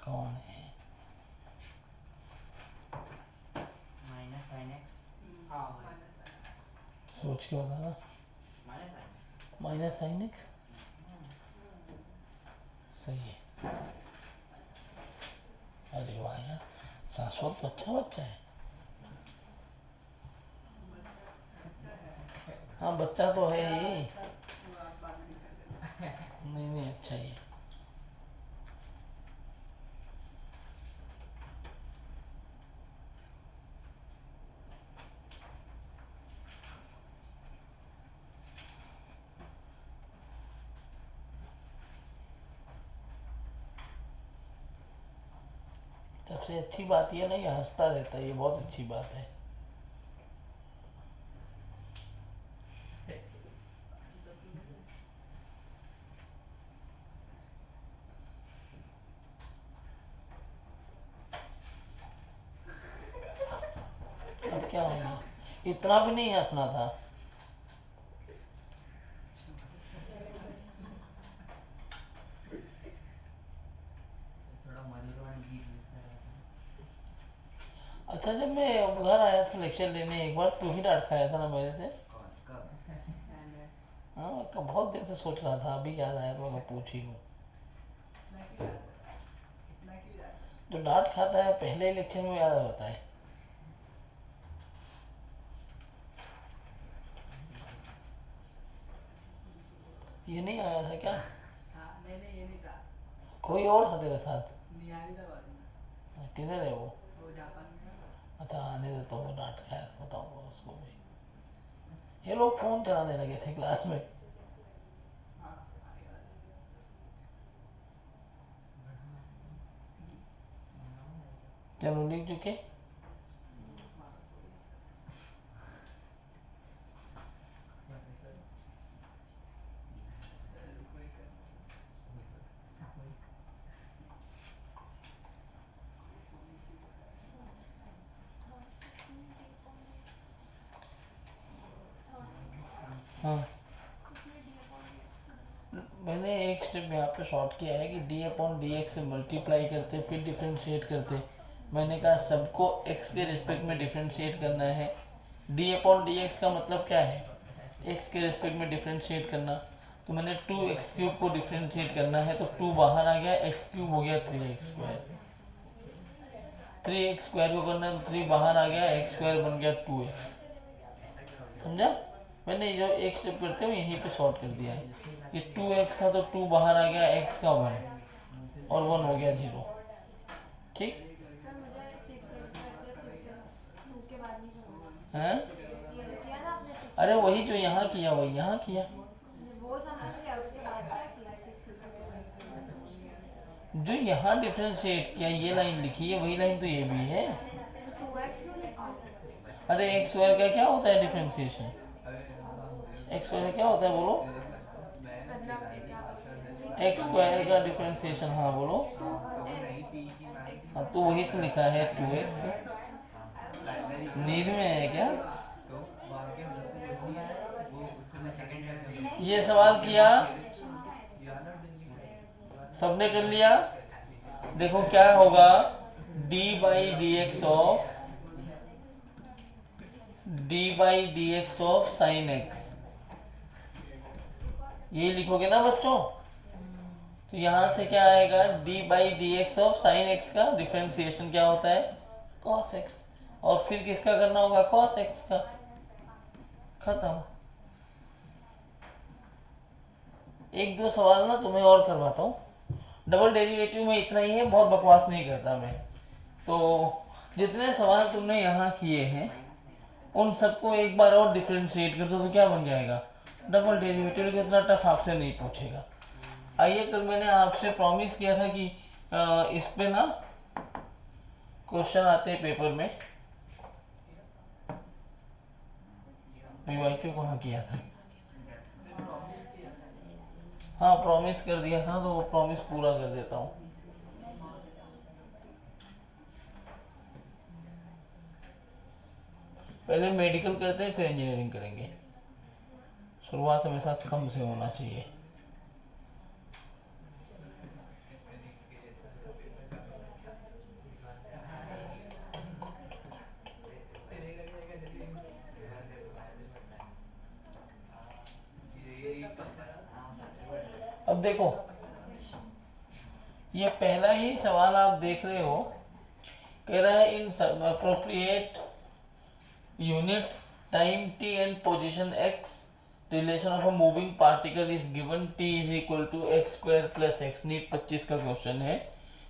कौन है? माइनस साइन एक्स, सोच के बताना। माइनस साइन एक्स सही है। अरे वाह यार, शाश्वत तो अच्छा बच्चा है। हाँ बच्चा तो है ही, नहीं नहीं अच्छा ही है। सबसे अच्छी बात यह ना, ये हंसता रहता है, ये बहुत अच्छी बात है। अब क्या होगा? इतना भी नहीं हंसना था। थोड़ा मरीरो आणि गीत दिसत आहे. अच्छा, जब मैं उधर आया था लेक्चर लेने एक बार, तू ही डांट खाया था ना मेरे से। कौन कब? हाँ, मैं बहुत दिन से सोच रहा था, अभी याद आया तो मैं पूछ ही लूँ। जो डांट खाता है पहले लेक्चर में याद होता है। ये नहीं आया था क्या? नहीं नहीं, ये नहीं था, कोई और था तेरे साथ? निहारी था बाजू में, किधर है वो? वो जापान में था। अच्छा, आने दे तो, मैं डांट खाया था, बताऊंगा उसको भी। ये लोग फोन चलाने लगे थे क्लास में। हाँ, आगे वाला। चलो लिख चुके। हाँ, मैंने एक स्टेप यहाँ पे शॉर्ट किया है कि डी अपॉन डी एक्स से मल्टीप्लाई करते फिर डिफ्रेंशिएट करते। मैंने कहा सबको x के रिस्पेक्ट में डिफ्रेंशिएट करना है। डी अपॉन डी एक्स का मतलब क्या है? x के रिस्पेक्ट में डिफ्रेंशिएट करना। तो मैंने 2x³ को डिफ्रेंशिएट करना है, तो 2 बाहर आ गया, x³ हो गया 3x²। 3x² को करना है तो 3 बाहर आ गया, x² बन गया 2x। समझा? मैंने जो एक स्टेप करते हुए यहीं पे शॉर्ट कर दिया है। ये 2x था तो 2 बाहर आ गया, x का 1 और 1 हो गया 0। ठीक सर मुझे 6x² + 6x 2 के बाद नहीं समझ है? ये जो किया ना आपने 6, अरे वही जो यहाँ किया वही यहाँ किया। वो समझ गया, उसके बाद क्या किया 6 जो यहाँ डिफरेंशिएट किया, ये लाइन लिखी है, वही लाइन तो ये भी है। 2x क्यों लिखा? अरे x² का क्या होता है डिफरेंशिएशन? x² का क्या होता है बोलो? x² का डिफरेंशिएशन, हाँ बोलो। हाँ तो वही तो लिखा है 2x। नींद में है क्या? ये सवाल किया, सबने कर लिया। देखो क्या होगा, d/dx ऑफ sin x। ये लिखोगे ना बच्चों, तो यहां से क्या आएगा, d/dx ऑफ sin x का डिफरेंशिएशन क्या होता है? cos x। और फिर किसका करना होगा? cos x का। खत्म। एक दो सवाल ना तुम्हें और करवाता हूँ। डबल डेरिवेटिव में इतना ही है, बहुत बकवास नहीं करता मैं। तो जितने सवाल तुमने यहाँ किए हैं उन सबको एक बार और डिफरेंशिएट कर दो तो क्या बन जाएगा? Double derivative. को इतना टफ आपसे नहीं पूछेगा। आइए, कल मैंने आपसे प्रॉमिस किया था कि इस पे ना क्वेश्चन आते हैं पेपर में। पीवाईक्यू कहाँ किया था? हाँ, प्रॉमिस कर दिया था, तो वो प्रॉमिस पूरा कर देता हूँ। पहले मेडिकल करते हैं, फिर इंजीनियरिंग करेंगे। शुरुआत हमेशा कम से होना चाहिए। अब देखो, ये पहला ही सवाल आप देख रहे हो, कह रहा है in appropriate units time t and position x relation of a moving particle is given t = x² + x। NEET 25 का क्वेश्चन है,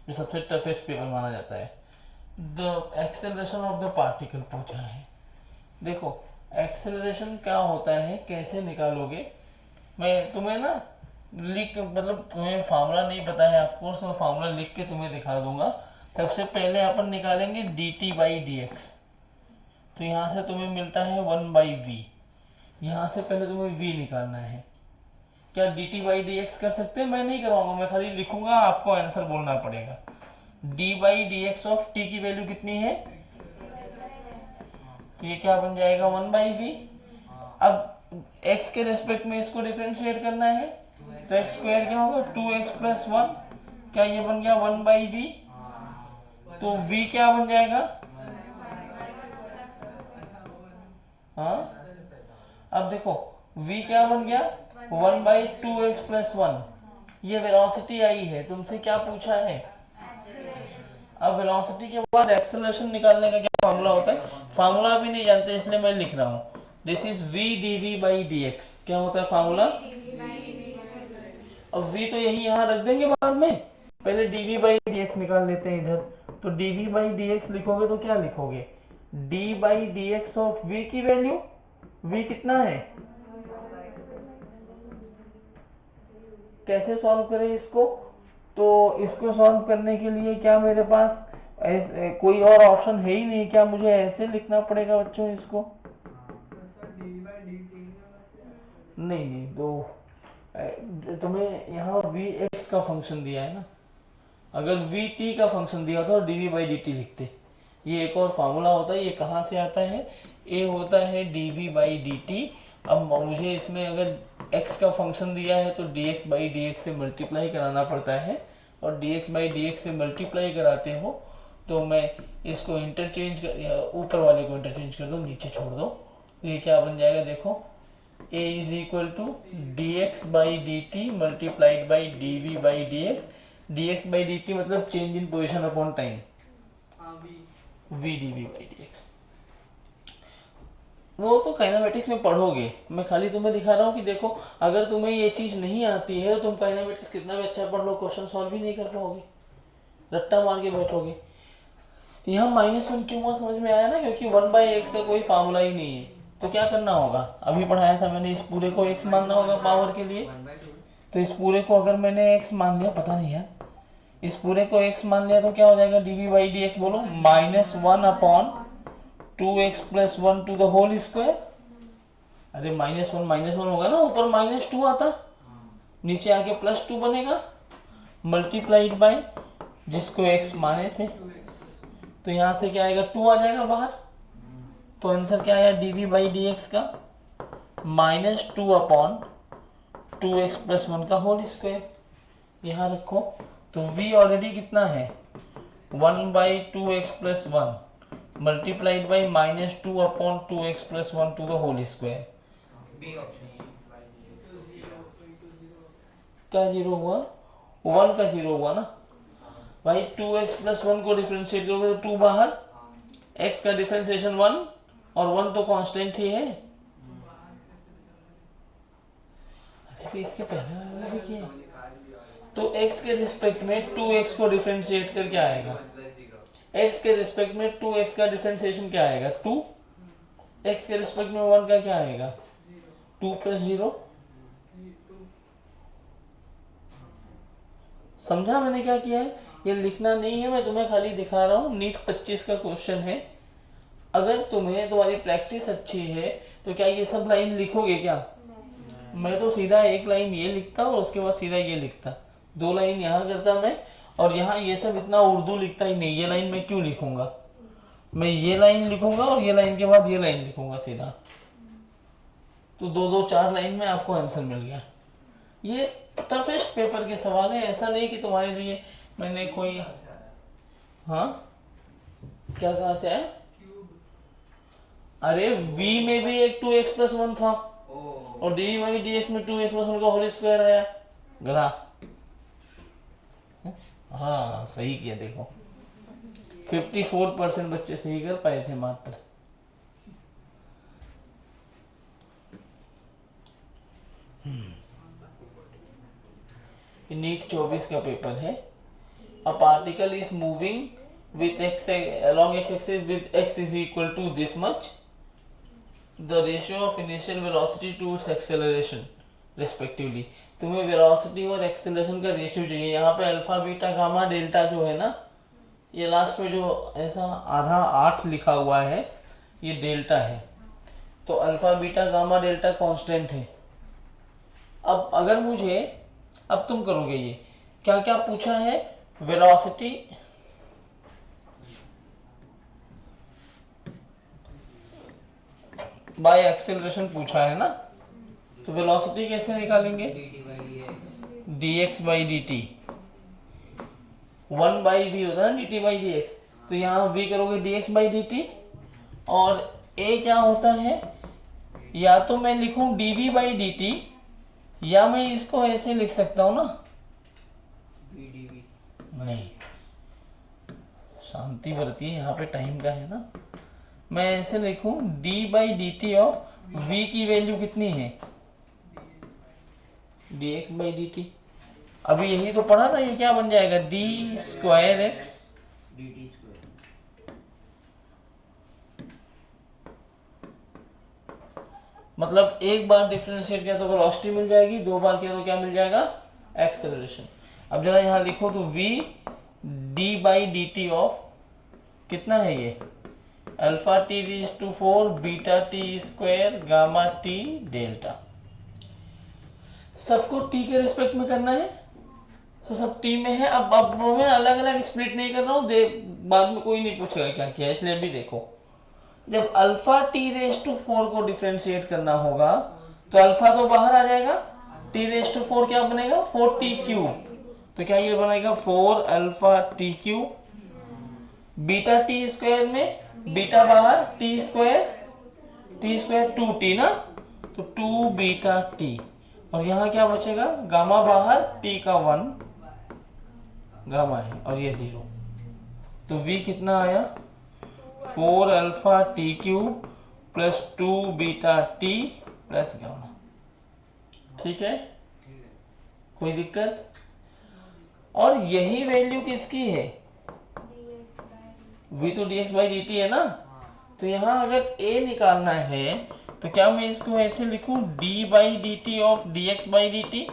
जो सबसे टफेस्ट पेपर माना जाता है। The acceleration of the particle पूछा है। देखो एक्सेलरेशन क्या होता है, कैसे निकालोगे? मैं तुम्हें ना लिख, मतलब तुम्हें फार्मूला नहीं पता है ऑफकोर्स, मैं फार्मूला लिख के तुम्हें दिखा दूंगा। सबसे पहले अपन निकालेंगे dt/dx। तो यहाँ से तुम्हें मिलता है 1/v। यहाँ से पहले तुम्हें v निकालना है। क्या dt/dx कर सकते हैं? मैं नहीं करवाऊंगा, मैं खाली लिखूंगा, आपको आंसर बोलना पड़ेगा। d/dx ऑफ t की वैल्यू कितनी है? तो ये क्या बन जाएगा? 1/v। अब x के रेस्पेक्ट में इसको डिफरेंशिएट करना है, तो x² क्या होगा? 2x + 1। क्या ये बन गया 1/v? तो v क्या बन जाएगा? हाँ, अब देखो v क्या बन गया 1/2x+1, ये वेलोसिटी आई है, तुमसे क्या पूछा है। अब वेलोसिटी के बाद एक्सेलरेशन निकालने का क्या फार्मूला होता है, फार्मूला भी नहीं जानते इसलिए मैं लिख रहा हूँ, दिस इज v dv/dx। क्या होता है फार्मूला, अब v तो यही यहाँ रख देंगे बाद में, पहले dv/dx निकाल लेते हैं इधर। तो dv/dx लिखोगे तो क्या लिखोगे, d/dx ऑफ v की वैल्यू, v कितना है, कैसे सॉल्व करें इसको। तो इसको सॉल्व करने के लिए क्या मेरे पास कोई और ऑप्शन है ही नहीं, क्या मुझे ऐसे लिखना पड़ेगा बच्चों इसको। नहीं, तो तुम्हें यहाँ vx का फंक्शन दिया है ना, अगर vt का फंक्शन दिया होता तो dv/dt लिखते। ये एक और फार्मूला होता है, ये कहाँ से आता है, ये होता है dv/dt। अब मुझे इसमें अगर x का फंक्शन दिया है तो dx/dx से मल्टीप्लाई कराना पड़ता है, और dx/dx से मल्टीप्लाई कराते हो तो मैं इसको इंटरचेंज कर, ऊपर वाले को इंटरचेंज कर दो, नीचे छोड़ दो, तो ये क्या बन जाएगा देखो, a = dx/dt multiplied by dv/dx। dx/dt मतलब change in position upon time, v dv/dx। वो तो काइनेमेटिक्स में पढ़ोगे, मैं खाली तुम्हें दिखा रहा हूँ कि देखो अगर तुम्हें ये चीज नहीं आती है तो तुम काइनेमेटिक्स कितना भी अच्छा पढ़ लो, क्वेश्चन सॉल्व भी नहीं कर पाओगे, रट्टा मार के बैठोगे। यहाँ -1 क्यों हुआ समझ में आया ना, क्योंकि 1/x का कोई फार्मूला ही नहीं है। तो क्या करना होगा, अभी पढ़ाया था मैंने, इस पूरे को x मानना होगा पावर के लिए। तो इस पूरे को अगर मैंने x मान लिया, पता नहीं यार, इस पूरे को x मान लिया तो क्या हो जाएगा, dv/dx बोलो, -1/2x+1 to the whole square. अरे -1 होगा ना, ऊपर -2 आता, नीचे आके +2 बनेगा, मल्टीप्लाइड बाय जिसको x माने थे, तो यहाँ से क्या आएगा, 2 आ जाएगा बाहर। तो आंसर क्या आया dv/dx का, -2/2x+1 का होल स्क्वायर। यहाँ रखो, तो v ऑलरेडी कितना है 1/2x+1 multiplied by -2/2x+1 to the whole square. क्या जीरो हुआ, 1 का जीरो हुआ ना भाई, 2x+1 को डिफरेंशिएट करोगे तो 2 बाहर, x का डिफरेंशिएशन 1 और 1 तो कांस्टेंट ही है। अरे भी इसके पहले वाला भी किया, तो x के रिस्पेक्ट में 2x को डिफरेंशिएट कर क्या आएगा, x के रिस्पेक्ट में 2x का डिफरेंशिएशन क्या आएगा 2, x के रिस्पेक्ट में 1 का क्या आएगा 2 + 0। समझा मैंने क्या किया है, ये लिखना नहीं है, मैं तुम्हें खाली दिखा रहा हूँ। नीट 25 का क्वेश्चन है, अगर तुम्हारी प्रैक्टिस अच्छी है तो क्या ये सब लाइन लिखोगे क्या, मैं तो सीधा एक लाइन ये लिखता और उसके बाद सीधा ये लिखता, 2 लाइन यहाँ करता मैं, और यहाँ ये सब इतना उर्दू लिखता ही नहीं, ये लाइन मैं क्यों लिखूंगा, मैं ये लाइन लिखूंगा और ये लाइन के बाद ये लाइन लिखूंगा सीधा, तो 2 4 लाइन में आपको आंसर मिल गया। ये टफेस्ट पेपर के सवाल है, ऐसा नहीं कि तुम्हारे लिए मैंने कोई, हाँ क्या कहा से है, अरे v में भी एक 2x+1 था और dv/dx में 2x+1 का होल स्क्वायर आया, गधा। हाँ सही किया, देखो 54% बच्चे सही कर पाए थे मात्र। नीट 24 का पेपर है। A particle is moving with x along x-axis with x is equal to this much, the ratio of initial velocity to its acceleration respectively। तुम्हें वेलोसिटी और एक्सेलरेशन का रेशियो चाहिए। यहाँ पे अल्फा बीटा गामा डेल्टा जो है ना, ये लास्ट में जो ऐसा आधा 8 लिखा हुआ है ये डेल्टा है, तो alpha beta gamma delta constant है। अब अगर मुझे, अब तुम करोगे ये क्या क्या पूछा है, वेलोसिटी बाय एक्सेलरेशन पूछा है ना, तो वेलोसिटी कैसे निकालेंगे, dx/dt 1/v होता है ना dt/dx, तो यहाँ v करोगे dx/dt, और a क्या होता है या तो मैं लिखूं dv बाई dt, या मैं इसको ऐसे लिख सकता हूं ना, VDV नहीं शांति बरतिए, यहाँ पे टाइम का है ना, मैं ऐसे लिखूं d by D T of v की वैल्यू कितनी है, dx बाई डी टी। अभी यही तो पढ़ा था, ये क्या बन जाएगा, d square x DT square. मतलब एक बार डिफरेंशिएट किया तो वेलोसिटी मिल जाएगी, दो बार किया तो क्या मिल जाएगा, एक्सेलरेशन। अब जरा यहाँ लिखो तो v d by D T of कितना है ये, alpha T raise to 4 beta T square gamma T delta. सबको टी के रिस्पेक्ट में करना है, तो सब टी में है। अब मैं अलग अलग स्प्लिट नहीं कर रहा हूँ, बाद में कोई नहीं पूछेगा क्या किया, इसलिए भी देखो, जब अल्फा टी रेज़ टू 4 को डिफरेंशिएट करना होगा तो अल्फा तो बाहर आ जाएगा, टी रेज़ टू 4 क्या बनेगा, 4t क्यूब, तो क्या ये बनेगा 4 alpha T cube, beta T square में बीटा बाहर, टी स्क्वायर 2t ना, तो 2 बीटा टी, और यहाँ क्या बचेगा, गामा बाहर, t का 1 गामा है और ये 0, तो v कितना आया 4 alpha T cube plus 2 beta T plus gamma. ठीक है, कोई दिक्कत। और यही वैल्यू किसकी है, v तो dx बाई dt है ना, तो यहाँ अगर a निकालना है तो क्या मैं इसको ऐसे लिखूं, d by D T of dx by D T,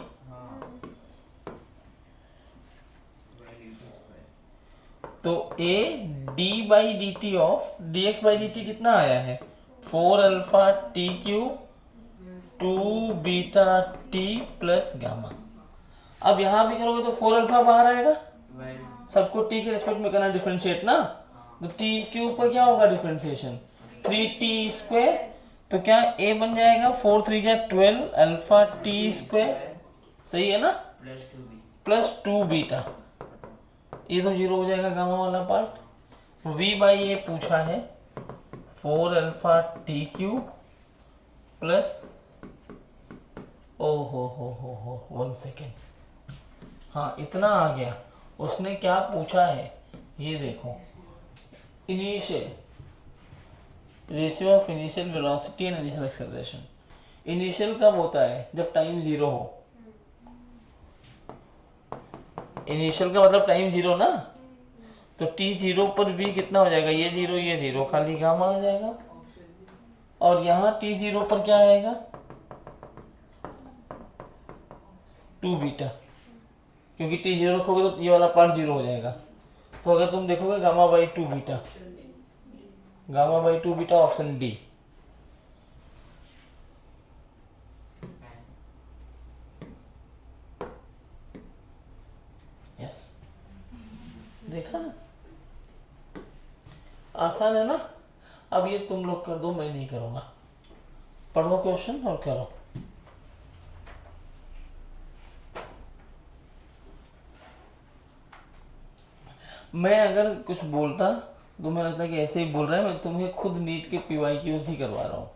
तो a d by D T of dx by D T कितना आया है, 4 alpha T cube 2 beta T plus gamma. अब यहाँ भी करोगे तो 4 अल्फा बाहर आएगा, सबको t के रिस्पेक्ट में करना डिफरेंशिएट ना, तो t क्यूब का क्या होगा डिफरेंशिएशन, 3t स्क्वायर, तो क्या a बन जाएगा 4 3 जा 12 अल्फा टी स्क्वायर, सही है ना, प्लस 2 बीटा, ये तो 0 हो जाएगा गामा वाला पार्ट। v बाई ए पूछा है 4 अल्फा टी क्यूब प्लस, ओ हो 1 सेकेंड, हाँ इतना आ गया। उसने क्या पूछा है ये देखो, initial ratio of initial velocity and initial acceleration. Initial कब होता है, जब टाइम 0 हो, इनिशियल का मतलब टाइम 0 ना, तो t 0 पर v कितना हो जाएगा, ये 0 खाली गामा आ जाएगा, और यहाँ t 0 पर क्या आएगा 2 बीटा, क्योंकि t 0 रखोगे तो ये वाला पार्ट 0 हो जाएगा, तो अगर तुम देखोगे gamma by 2 beta, gamma by 2 beta option D. Yes, देखा ना, आसान है ना। अब ये तुम लोग कर दो, मैं नहीं करूंगा, पढ़ो क्वेश्चन और करो। मैं अगर कुछ बोलता तो मैं लगता कि ऐसे ही बोल रहा है, मैं तुम्हें खुद नीट के PYQs ही करवा रहा हूँ,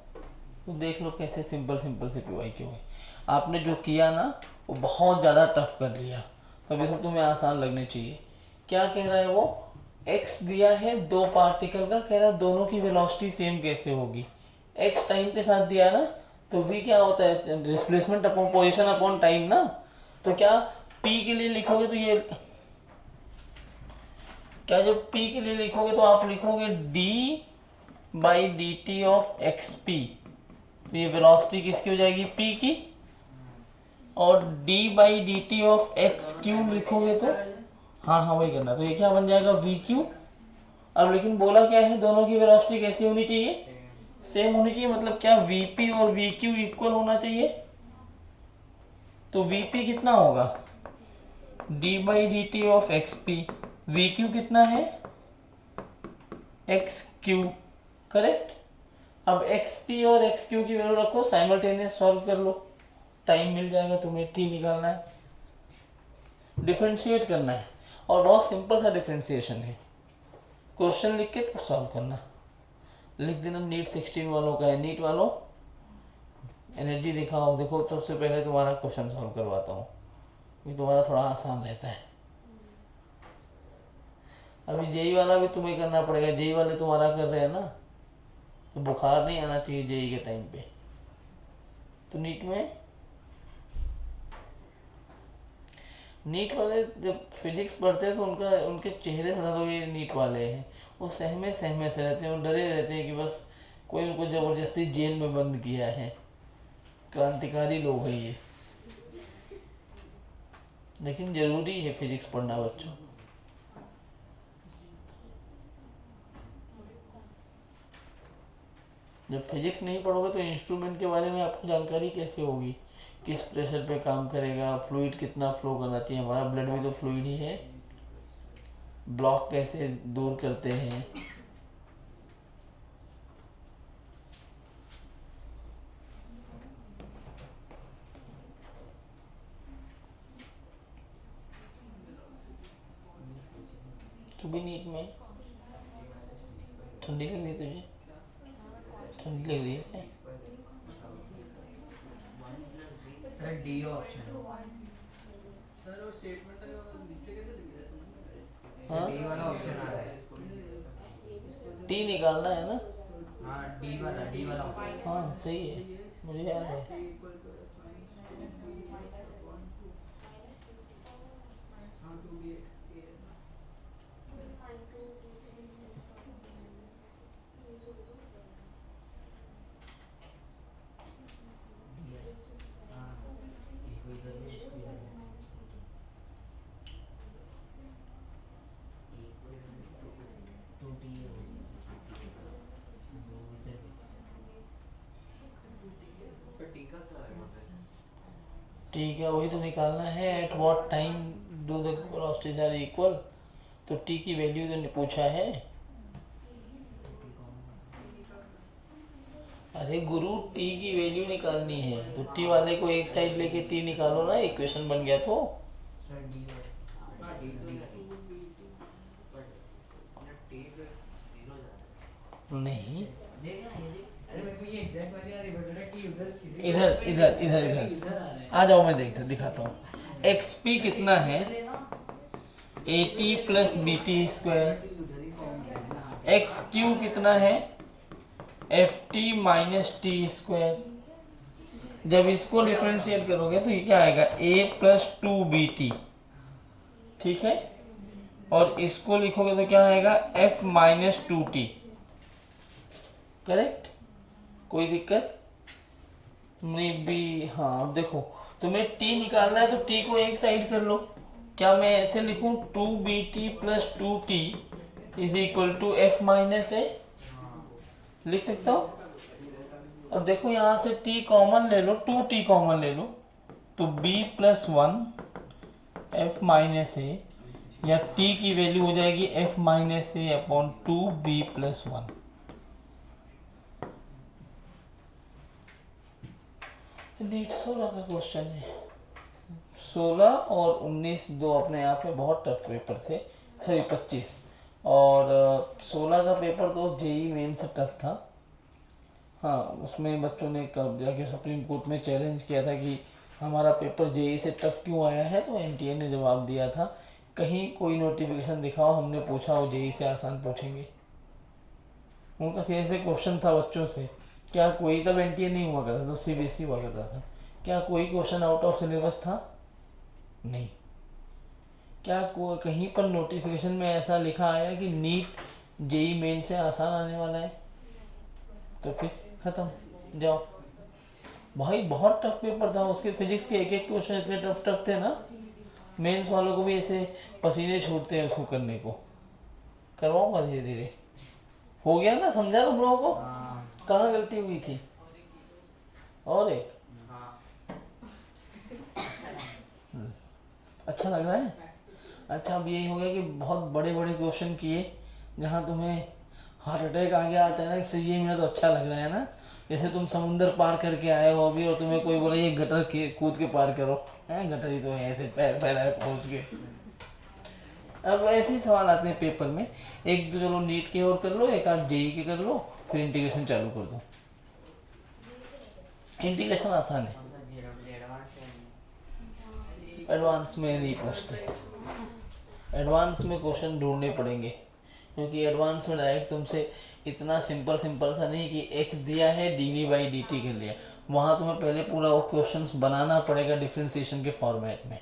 तो देख लो कैसे सिंपल से PYQ है। आपने जो किया ना वो बहुत ज़्यादा टफ कर लिया, तो अभी सब तुम्हें आसान लगने चाहिए। क्या कह रहा है वो, x दिया है दो पार्टिकल का, कह रहा है दोनों की वेलोसिटी सेम कैसे होगी, x टाइम के साथ दिया ना, तो v क्या होता है, displacement upon position upon time ना, तो क्या p के लिए लिखोगे तो ये क्या, जब p के लिए लिखोगे तो आप लिखोगे d by D T of x P, तो ये वेलोसिटी किसकी हो जाएगी, p की, और d by D T of x cube लिखोगे तो हाँ वही करना, तो ये क्या बन जाएगा v क्यूब। अब लेकिन बोला क्या है, दोनों की वेलोसिटी कैसी होनी चाहिए, सेम होनी चाहिए, मतलब क्या vp और vq इक्वल होना चाहिए, तो vp कितना होगा d by D T of x P, vq कितना है एक्स क्यू, करेक्ट। अब xp और xq की वैल्यू रखो, साइमल्टेनियस सॉल्व कर लो, टाइम मिल जाएगा तुम्हें, t निकालना है, डिफरेंशिएट करना है, और बहुत सिंपल सा डिफरेंशिएशन है, क्वेश्चन लिख के सॉल्व करना। लिख देना नीट 16 वालों का है, नीट वालों एनर्जी दिखाओ। देखो सबसे पहले तुम्हारा क्वेश्चन सॉल्व करवाता हूँ, ये तुम्हारा थोड़ा आसान रहता है। अभी जेई वाला भी तुम्हें करना पड़ेगा, जेई वाले तुम्हारा कर रहे हैं ना, तो बुखार नहीं आना चाहिए जेई के टाइम पे। तो नीट वाले जब फिजिक्स पढ़ते हैं तो उनके चेहरे थोड़ा तो ये नीट वाले हैं, वो सहमे सहमे से रहते हैं, वो डरे रहते हैं कि बस कोई उनको जबरदस्ती जेल में बंद किया है। क्रांतिकारी लोग हैं ये, लेकिन जरूरी है फिजिक्स पढ़ना बच्चों। जब फिजिक्स नहीं पढ़ोगे तो इंस्ट्रूमेंट के बारे में आपको जानकारी कैसे होगी, किस प्रेशर पे काम करेगा, फ्लूइड कितना फ्लो करना चाहिए, हमारा ब्लड में तो फ्लूइड ही है, ब्लॉक कैसे दूर करते हैं। तू भी नीट में ठंडी लग रही तुझे? ठंडी लग रही है क्या? सर डी ऑप्शन सर वो स्टेटमेंट नीचे कैसे लिख दिया? हाँ डी वाला ऑप्शन आ रहा है। टी निकालना है ना? हाँ डी वाला option। हाँ सही है, मुझे याद है। हाँ, इसको इधर से इसको इधर से। टू टी है वो, दो इधर भी। ठीक है, वही तो निकालना है। At what time do the velocities are equal, तो टी की वैल्यू तो पूछा है। अरे गुरु टी की वैल्यू निकालनी है, तो टी वाले को एक साइड लेके टी निकालो ना, इक्वेशन बन गया। तो सर डी वाला नहीं, देखना ये देख। अरे मेरे को ये एग्जैक्ट वाली आ रही है, बट टी उधर इधर इधर इधर इधर आ जाओ, मैं दिखाता हूँ। एक्स पी कितना है? A T plus B T square. X Q कितना है? F T minus T square. जब इसको डिफरेंशिएट करोगे तो ये क्या आएगा? A plus two B T, ठीक है। और इसको लिखोगे तो क्या आएगा? F minus two T. Correct? कोई दिक्कत नहीं भी? हाँ, अब देखो तुम्हें टी निकालना है तो टी को एक साइड कर लो। क्या मैं ऐसे लिखूं? Two B T plus two T is equal to F minus A, लिख सकता हूँ। अब देखो यहाँ से t कॉमन ले लो, 2t कॉमन ले लो, तो b plus one F minus A, या t की वैल्यू हो जाएगी F minus A upon two B plus one. NEET 16 का क्वेश्चन है। 16 और 19 दो अपने आप में बहुत टफ पेपर थे। सॉरी 25 और 16 का पेपर तो जेई मेन से टफ था। हाँ, उसमें बच्चों ने कब जाके सुप्रीम कोर्ट में चैलेंज किया था कि हमारा पेपर जेई से टफ क्यों आया है, तो एनटीए ने जवाब दिया था कहीं कोई नोटिफिकेशन दिखाओ। हमने पूछा वो जेई से आसान पूछेंगे। उनका सीरियसली क्वेश्चन था बच्चों से, क्या कोई, तब एनटीए नहीं हुआ करता, तो सीबीएसई हुआ करता था, क्या कोई क्वेश्चन आउट ऑफ सिलेबस था? नहीं। क्या कहीं पर नोटिफिकेशन में ऐसा लिखा आया कि नीट जेई मेन से आसान आने वाला है? तो फिर खत्म, जाओ भाई। बहुत टफ पेपर था, उसके फिजिक्स के एक एक क्वेश्चन इतने टफ टफ थे ना, मेंस वालों को भी ऐसे पसीने छूटते हैं उसको करने को। करवाऊंगा धीरे धीरे। हो गया ना, समझा तुम लोगों को? कहाँ गलती हुई थी? और एक अच्छा लग रहा है? अच्छा, अब यही हो गया कि बहुत बड़े बड़े क्वेश्चन किए जहाँ तुम्हें हार्ट अटैक आ गया अचानक से, ये मेरा तो अच्छा लग रहा है ना। जैसे तुम समुंदर पार करके आए हो अभी और तुम्हें कोई बोला ये गटर कूद के पार करो, है गटर ही तो है, ऐसे पैर फैलाए पहुँच के। अब ऐसे ही सवाल आते हैं पेपर में। एक तो चलो नीट के और कर लो, एक आध जेई के कर लो, फिर इंटीग्रेशन चालू कर दो। इंटीग्रेशन आसान है, कौन सा जेडब्ल्यू एडवांस है? एडवांस में नहीं पूछते, एडवांस में क्वेश्चन ढूंढने पड़ेंगे, क्योंकि एडवांस में डायरेक्ट तुमसे इतना सिंपल सिंपल सा नहीं कि x दिया है dv/dt कर लिया, वहाँ तुम्हें पहले पूरा वो क्वेश्चंस बनाना पड़ेगा डिफरेंशिएशन के फॉर्मेट में,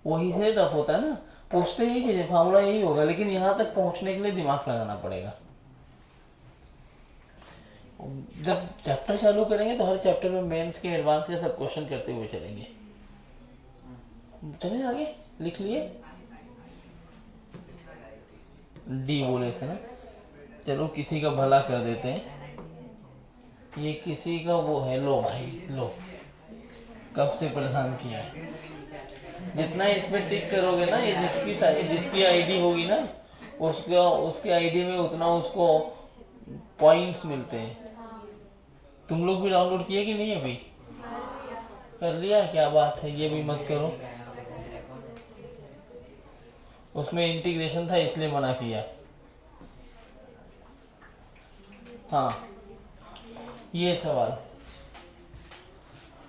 वही से टफ होता है ना, पूछते ही चीज़ें फार्मूला यही होगा, लेकिन यहाँ तक पहुँचने के लिए दिमाग लगाना पड़ेगा। जब चैप्टर चालू करेंगे तो हर चैप्टर में मेंस के एडवांस के सब क्वेश्चन करते हुए चलेंगे। चले आगे, लिख लिए, डी बोले थे ना, चलो किसी का भला कर देते हैं, ये किसी का वो है, लो भाई लो, कब से परेशान किया है, जितना इसमें टिक करोगे ना, ये जिसकी आईडी होगी ना, उसके आईडी में उतना उसको पॉइंट्स मिलते हैं। तुम लोग भी डाउनलोड किए कि नहीं अभी? कर लिया, क्या बात है, ये भी मत करो, उसमें इंटीग्रेशन था इसलिए मना किया। हाँ, ये सवाल,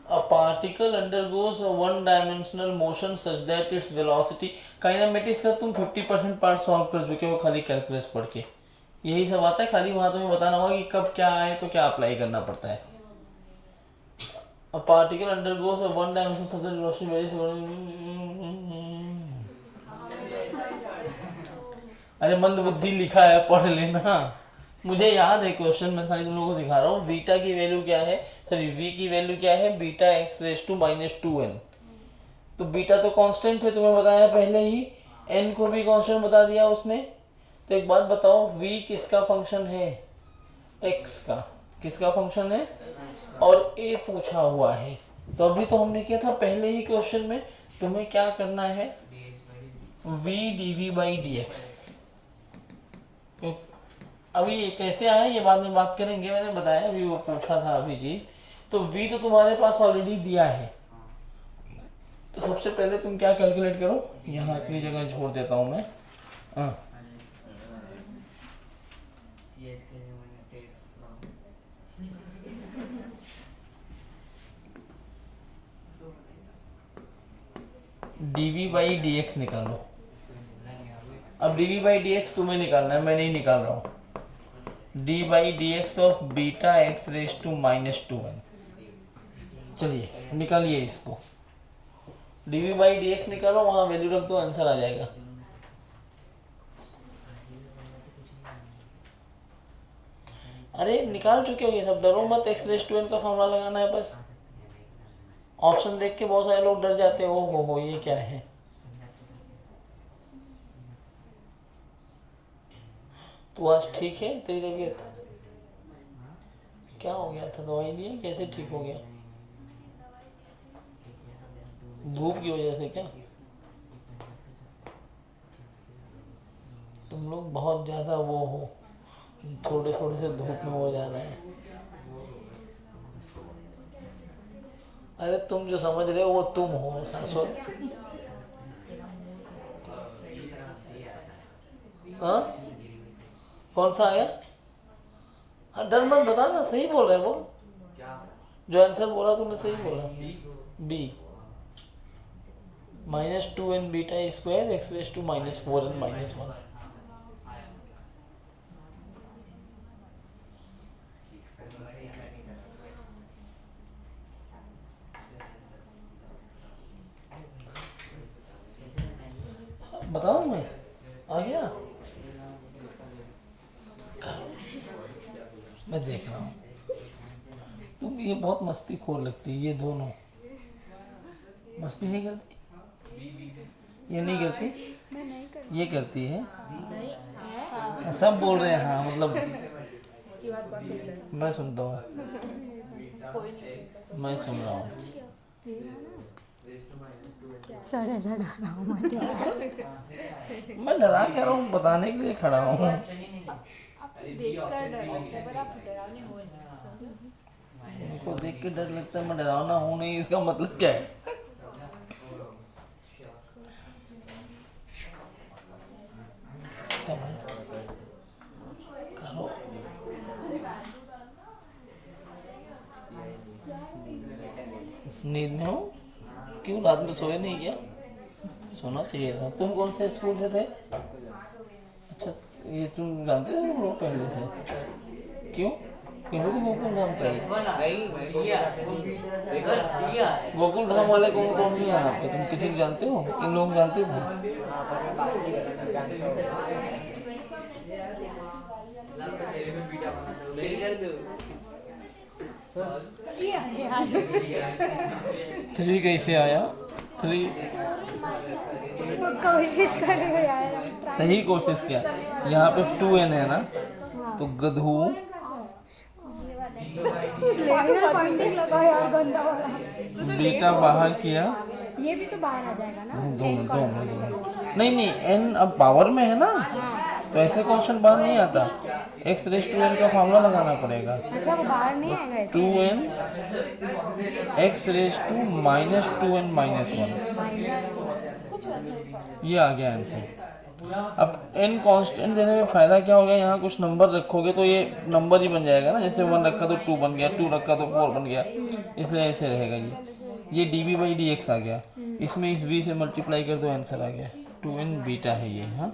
A particle undergoes a one-dimensional motion such that its velocity, kinematics का तुम 50% पार्ट सॉल्व कर चुके हो खाली कैलकुलस पढ़ के, यही सब आता है, खाली वहां तुम्हें बताना होगा कि कब क्या आए तो क्या अप्लाई करना पड़ता है। A particle undergoes a one-dimensional such that velocity varies। अरे मंद बुद्धि लिखा है, पढ़ लेना, मुझे याद है क्वेश्चन, मैं खाली तुम लोगों को दिखा रहा हूँ। बीटा की वैल्यू क्या है, सॉरी वी की वैल्यू क्या है, beta X raise to -2n। तो बीटा तो कांस्टेंट है, तुम्हें बताया पहले ही, एन को भी कांस्टेंट बता दिया उसने। तो एक बात बताओ, वी किसका फंक्शन है, एक्स का, किसका फंक्शन है, और ए पूछा हुआ है। तो अभी तो हमने किया था पहले ही क्वेश्चन में, तुम्हें क्या करना है, v dv/dx। अभी ये कैसे आया ये बाद में बात करेंगे, मैंने बताया अभी वो पूछा था अभी जी। तो v तो तुम्हारे पास ऑलरेडी दिया है, तो सबसे पहले तुम क्या कैलकुलेट करो, यहाँ अपनी जगह छोड़ देता हूँ मैं, हाँ dv/dx निकालो। अब dv/dx तुम्हें निकालना है, मैं नहीं निकाल रहा हूँ। d/dx of beta X raise to -2n, चलिए निकालिए इसको, dv/dx निकालो, वहां वैल्यू रख दो, आंसर आ जाएगा। अरे निकाल चुके हो ये सब, डरो मत, एक्स रेज टू n का फॉर्मूला लगाना है बस। ऑप्शन देख के बहुत सारे लोग डर जाते हैं, ओ हो ये क्या है। तो आज ठीक है तेरी तबीयत? क्या हो गया था, दवाई ली, कैसे ठीक हो गया? धूप की वजह से क्या? तुम लोग बहुत ज्यादा वो हो, थोड़े थोड़े से धूप में हो जा रहे हैं। अरे तुम जो समझ रहे हो वो तुम हो शाश्वत। हाँ कौन सा आया? हाँ डर मत, बता ना, सही बोल रहा है बोल, जो आंसर बोला तुमने सही बोला। B -2n beta square X raise to -4n -1। बताओ मैं आ गया, मैं देख रहा हूँ। तुम ये बहुत मस्ती खोर लगती है, ये दोनों मस्ती नहीं करती, ये नहीं करती, मैं नहीं कर ये करती है, नहीं है सब बोल रहे हैं हाँ, मतलब इसकी बात बहुत सही लगी। मैं सुनता हूँ, कोई नहीं मैं सुन रहा हूँ। साढ़े डरा रहा हूँ मैं डरा कह रहा हूँ, बताने के लिए खड़ा हूँ। आप देख कर डर लगता है, पर आप डरावने हो नहीं। उनको देख के डर लगता है, मैं डरावना हूँ नहीं, इसका मतलब क्या है? क्या भाई? करो नींद में हो? क्यों रात में सोए नहीं क्या? सोना चाहिए था। तुम कौन से स्कूल से थे? अच्छा, ये तुम जानते थे तुम लोग पहले से? क्यों? क्योंकि तो गोकुल धाम का है। गोकुल धाम वाले कौन कौन है यहाँ पे? तुम किसी को जानते हो? इन लोग जानते थे? ये है यार 3 कैसे आया? 3 कोशिश करेगा यार सही कोशिश किया। यहाँ पे 2n है ना, तो गधू पॉइंटिंग लगा यार गंदा वाला बीटा बाहर किया। ये भी तो बाहर आ जाएगा ना दोनों नहीं नहीं, n अब पावर में है ना, तो ऐसे क्वेश्चन बाहर नहीं आता। x रेस टू n का फॉर्मूला लगाना पड़ेगा। अच्छा वो बाहर नहीं आएगा ऐसे 2n x raise to -2n -1, ये आ गया आंसर। अब n कांस्टेंट देने में फायदा क्या होगा? यहाँ कुछ नंबर रखोगे तो ये नंबर ही बन जाएगा ना। जैसे 1 रखा तो 2 बन गया, 2 रखा तो 4 बन गया, इसलिए ऐसे रहेगा। ये dv/dx आ गया, इसमें इस v से मल्टीप्लाई कर दो, आंसर आ गया। 2n बीटा है ये। हाँ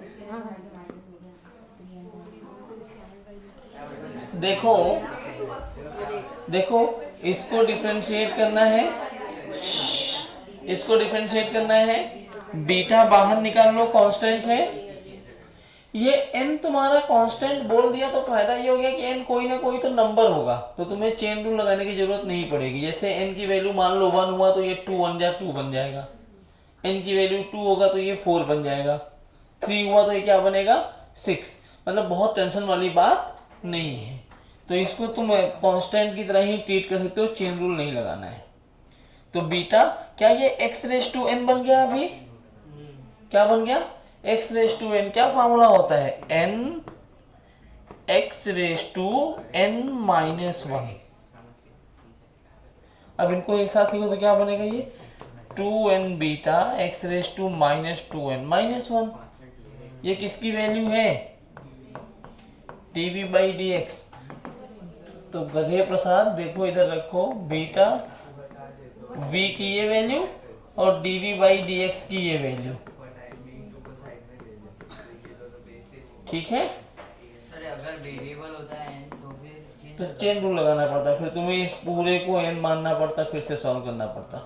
देखो देखो, इसको डिफरेंशिएट करना है, इसको डिफरेंशिएट करना है। बीटा बाहर निकाल लो, कांस्टेंट है। ये n तुम्हारा कांस्टेंट बोल दिया तो फायदा ये हो गया कि n कोई ना कोई तो नंबर होगा, तो तुम्हें चेन रूल लगाने की जरूरत नहीं पड़ेगी। जैसे n की वैल्यू मान लो 1 हुआ तो ये 2 बन जाएगा। n की वैल्यू 2 होगा तो ये 4 बन जाएगा। 3 हुआ तो ये क्या बनेगा? 6। मतलब बहुत टेंशन वाली बात नहीं है। तो इसको तुम कांस्टेंट की तरह ही ट्रीट कर सकते हो, चेन रूल नहीं लगाना है। तो बीटा क्या ये x रेस टू n बन गया? अभी क्या बन गया? x raise to n। क्या फार्मूला होता है? n x raise to n -1। अब इनको एक साथ लिखो तो क्या बनेगा? ये 2n beta x raise to -2n -1। ये किसकी वैल्यू है? dv/dx। तो गधे प्रसाद देखो, इधर रखो बीटा v की ये वैल्यू और dv/dx की ये वैल्यू। ठीक है? सर अगर वेरिएबल होता है n तो फिर तो चेन रूल लगाना पड़ता, फिर तुम्हें इस पूरे को n मानना पड़ता, फिर से सॉल्व करना पड़ता।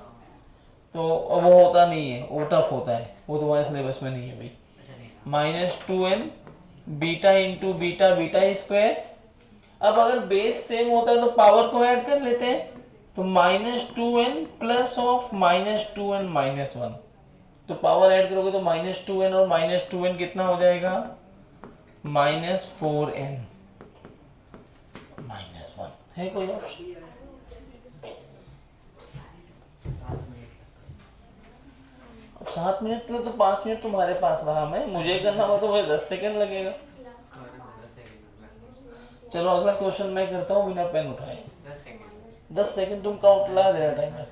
तो वो होता नहीं है, वो टफ होता है, वो तुम्हारे सिलेबस में नहीं है भाई। -2n beta into beta beta square. अब अगर बेस सेम होता है तो पावर को ऐड कर लेते हैं, तो -2n प्लस ऑफ -2n -1। तो पावर ऐड करोगे तो -2n और -2n कितना हो जाएगा? -4n -1। है कोई ऑप्शन? अब 7 मिनट में तो 5 मिनट तुम्हारे पास रहा, मैं मुझे करना हो तो वह 10 सेकंड लगेगा। चलो अगला क्वेश्चन मैं करता हूँ बिना पेन उठाए। 10 सेकंड तुम काउंट लगा देना टाइमर,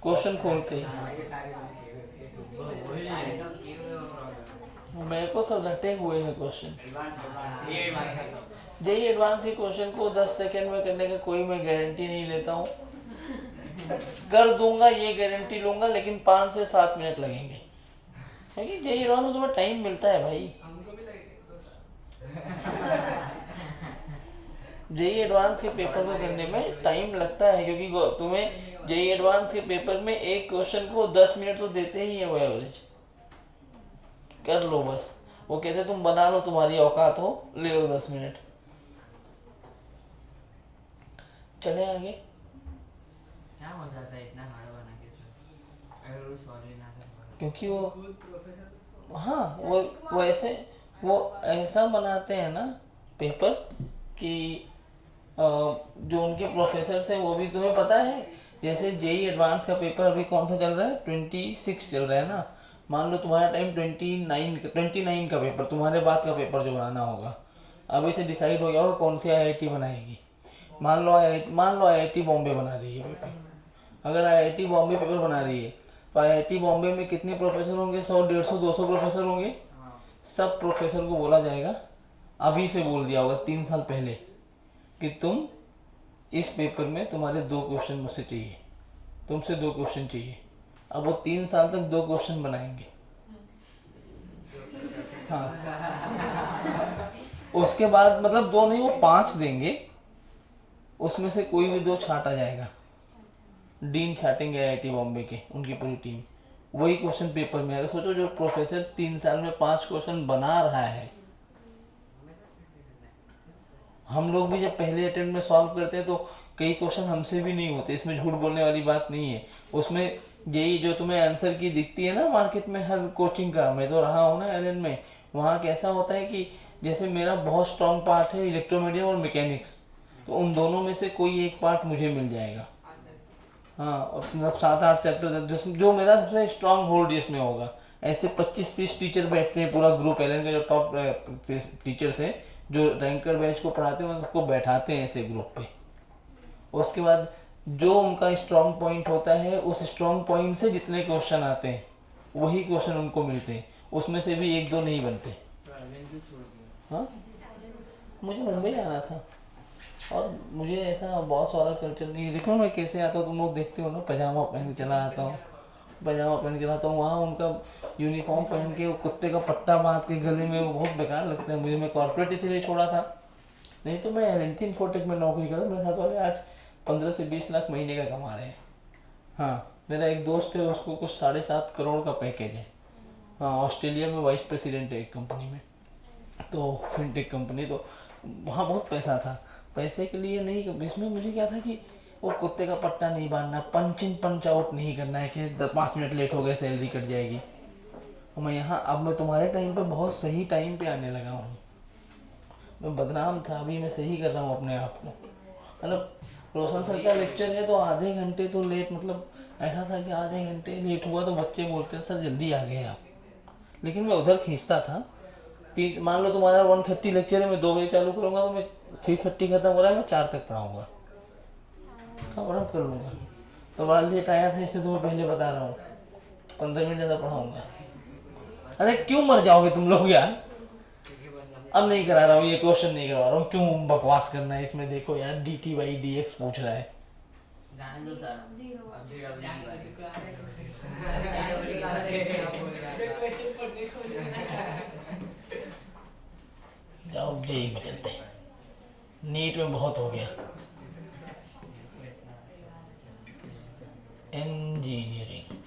क्वेश्चन खोलते ही। मेरे को सब रटे हुए हैं क्वेश्चन। जेई एडवांस के क्वेश्चन को 10 सेकंड में करने का कोई मैं गारंटी नहीं लेता हूँ। कर दूंगा ये गारंटी लूंगा, लेकिन 5 से 7 मिनट लगेंगे, क्योंकि जेई एडवांस में तुम्हें टाइम मिलता है भाई। जेई एडवांस के पेपर को करने में टाइम लगता है, क्योंकि तुम्हें जेई एडवांस के पेपर में एक क्वेश्चन को 10 मिनट तो देते ही है वो एवरेज। कर लो बस, वो कहते तुम बना लो, तुम्हारी औकात हो, ले लो 10 मिनट। चले आगे। क्या हो जाता है इतना हार्ड बना के सर, अगर वो सॉल्व ना कर पाए? क्योंकि वो हाँ वो ऐसे वो ऐसा बनाते हैं ना पेपर कि जो उनके प्रोफेसर हैं वो भी तुम्हें पता है। जैसे जेई एडवांस का पेपर अभी कौन सा चल रहा है? 26 चल रहा है ना। मान लो तुम्हारा टाइम 29 का पेपर, तुम्हारे बाद का पेपर जो बनाना होगा, अभी से डिसाइड हो गया होगा कौन सी आईआईटी बनाएगी। मान लो आईआईटी बॉम्बे बना रही है पेपर। अगर आईआईटी बॉम्बे पेपर बना रही है तो आईआईटी बॉम्बे में कितने प्रोफेसर होंगे? 100, 150, 200 प्रोफेसर होंगे। सब प्रोफेसर को बोला जाएगा, अभी से बोल दिया होगा 3 साल पहले, कि तुम इस पेपर में तुम्हारे 2 क्वेश्चन मुझसे चाहिए। तुमसे 2 क्वेश्चन चाहिए। अब वो 3 साल तक 2 क्वेश्चन बनाएंगे। हाँ, उसके बाद मतलब 2 नहीं, वो 5 देंगे, उसमें से कोई भी 2 छांटा जाएगा। डीन छाटेंगे आईआईटी बॉम्बे के, उनकी पूरी टीम। वही क्वेश्चन पेपर में आएगा। सोचो, जो प्रोफेसर 3 साल में 5 क्वेश्चन बना रहा है, हम लोग भी जब पहले अटेम्प्ट में सॉल्व करते हैं तो कई क्वेश्चन हमसे भी नहीं होते। इसमें झूठ बोलने वाली बात नहीं है। उसमें यही जो तुम्हें आंसर की दिखती है ना मार्केट में हर कोचिंग का, मैं तो रहा हूँ ना एलन में, वहाँ कैसा होता है कि जैसे मेरा बहुत स्ट्रॉन्ग पार्ट है इलेक्ट्रोमीडियम और मैकेनिक्स, तो उन दोनों में से कोई एक पार्ट मुझे मिल जाएगा। हाँ, और मतलब 7-8 चैप्टर जो मेरा सबसे स्ट्रॉन्ग होल्ड जिसमें होगा। ऐसे 25-30 टीचर बैठते हैं, पूरा ग्रुप एलन का जो टॉप टीचर्स है जो रैंकर बैच को पढ़ाते हैं, उसको बैठाते हैं ऐसे ग्रुप पे। उसके बाद जो उनका स्ट्रॉन्ग पॉइंट होता है, उस स्ट्रॉन्ग पॉइंट से जितने क्वेश्चन आते हैं वही क्वेश्चन उनको मिलते हैं, उसमें से भी 1-2 नहीं बनते। हाँ, मुझे मुंबई आना था और मुझे ऐसा बॉस वाला कल्चर नहीं है। देखो मैं कैसे आता हूँ, तुम लोग देखते हो ना, पजामा पहन के चला आता हूँ, पजामा पहन के आता हूँ। वहाँ उनका यूनिफॉर्म पहन के वो कुत्ते का पट्टा बांध के गले में, वो बहुत बेकार लगता है मुझे। मैं कॉर्पोरेट इसीलिए छोड़ा था, नहीं तो मैं एल&टी इन्फोटेक में नौकरी करूँ। मेरे साथ वाले आज 15 से 20 लाख महीने का कमा रहे हैं। हाँ, मेरा एक दोस्त है, उसको कुछ 7.5 करोड़ का पैकेज है। हाँ, ऑस्ट्रेलिया में वाइस प्रेसिडेंट है एक कंपनी में, तो फिनटेक कंपनी। तो वहाँ बहुत पैसा था, पैसे के लिए नहीं। इसमें मुझे क्या था कि वो कुत्ते का पट्टा नहीं बांधना, पंच इन पंच आउट नहीं करना है कि 5 मिनट लेट हो गए सैलरी कट जाएगी। और मैं यहाँ, अब मैं तुम्हारे टाइम पे बहुत सही टाइम पे आने लगा हूँ। मैं बदनाम था, अभी मैं सही कर रहा हूँ अपने आप को। मतलब रोशन सर का लेक्चर है तो आधे घंटे तो लेट, मतलब ऐसा था कि आधे घंटे लेट हुआ तो बच्चे बोलते हैं सर जल्दी आ गए आप, लेकिन मैं उधर खींचता था। मान लो तुम्हारा 1:30 लेक्चर है, मैं 2 बजे चालू करूँगा तो मैं 3:30 खत्म हो रहा है, मैं 4 तक पढ़ाऊँगा, कवर अप कर लूँगा। तो बाद लेट आया था इसलिए तुम्हें पहले बता रहा हूँ, 15 मिनट ज़्यादा पढ़ाऊँगा। अरे क्यों मर जाओगे तुम लोग यार। अब नहीं करा रहा हूँ, ये क्वेश्चन नहीं करवा रहा हूँ, क्यों बकवास करना है इसमें। देखो यार, dt/dx पूछ रहा है। जाने दो सर, अब जाओ जेई में चलते हैं, नीट में बहुत हो गया। इंजीनियरिंग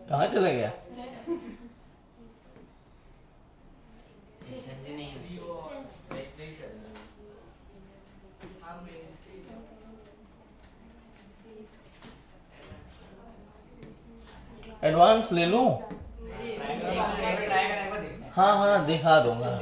कहाँ चला गया। एडवांस ले लूं? हाँ हाँ, दिखा दूंगा।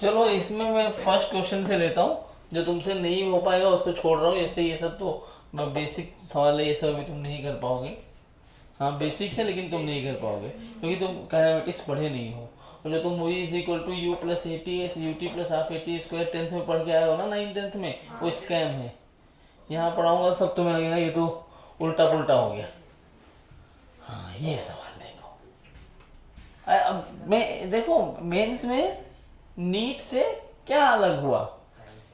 चलो इसमें मैं फर्स्ट क्वेश्चन से लेता हूँ, जो तुमसे नहीं हो पाएगा उसको छोड़ रहा हूँ। ऐसे ये सब तो मैं बेसिक सवाल है, ये सब अभी तुम नहीं कर पाओगे। हाँ बेसिक है लेकिन तुम नहीं कर पाओगे क्योंकि तुम काइनेमेटिक्स पढ़े नहीं हो। और जो तुम v=u+80s ut+1280² 10th में पढ़ के आए हो ना 9th-10th में, वो स्कैम है। यहाँ पढ़ाऊंगा सब तुम्हें लगेगा ये तो उल्टा पुल्टा हो गया। हाँ ये सवाल देखो, अब मैं देखो मेंस में नीट से क्या अलग हुआ,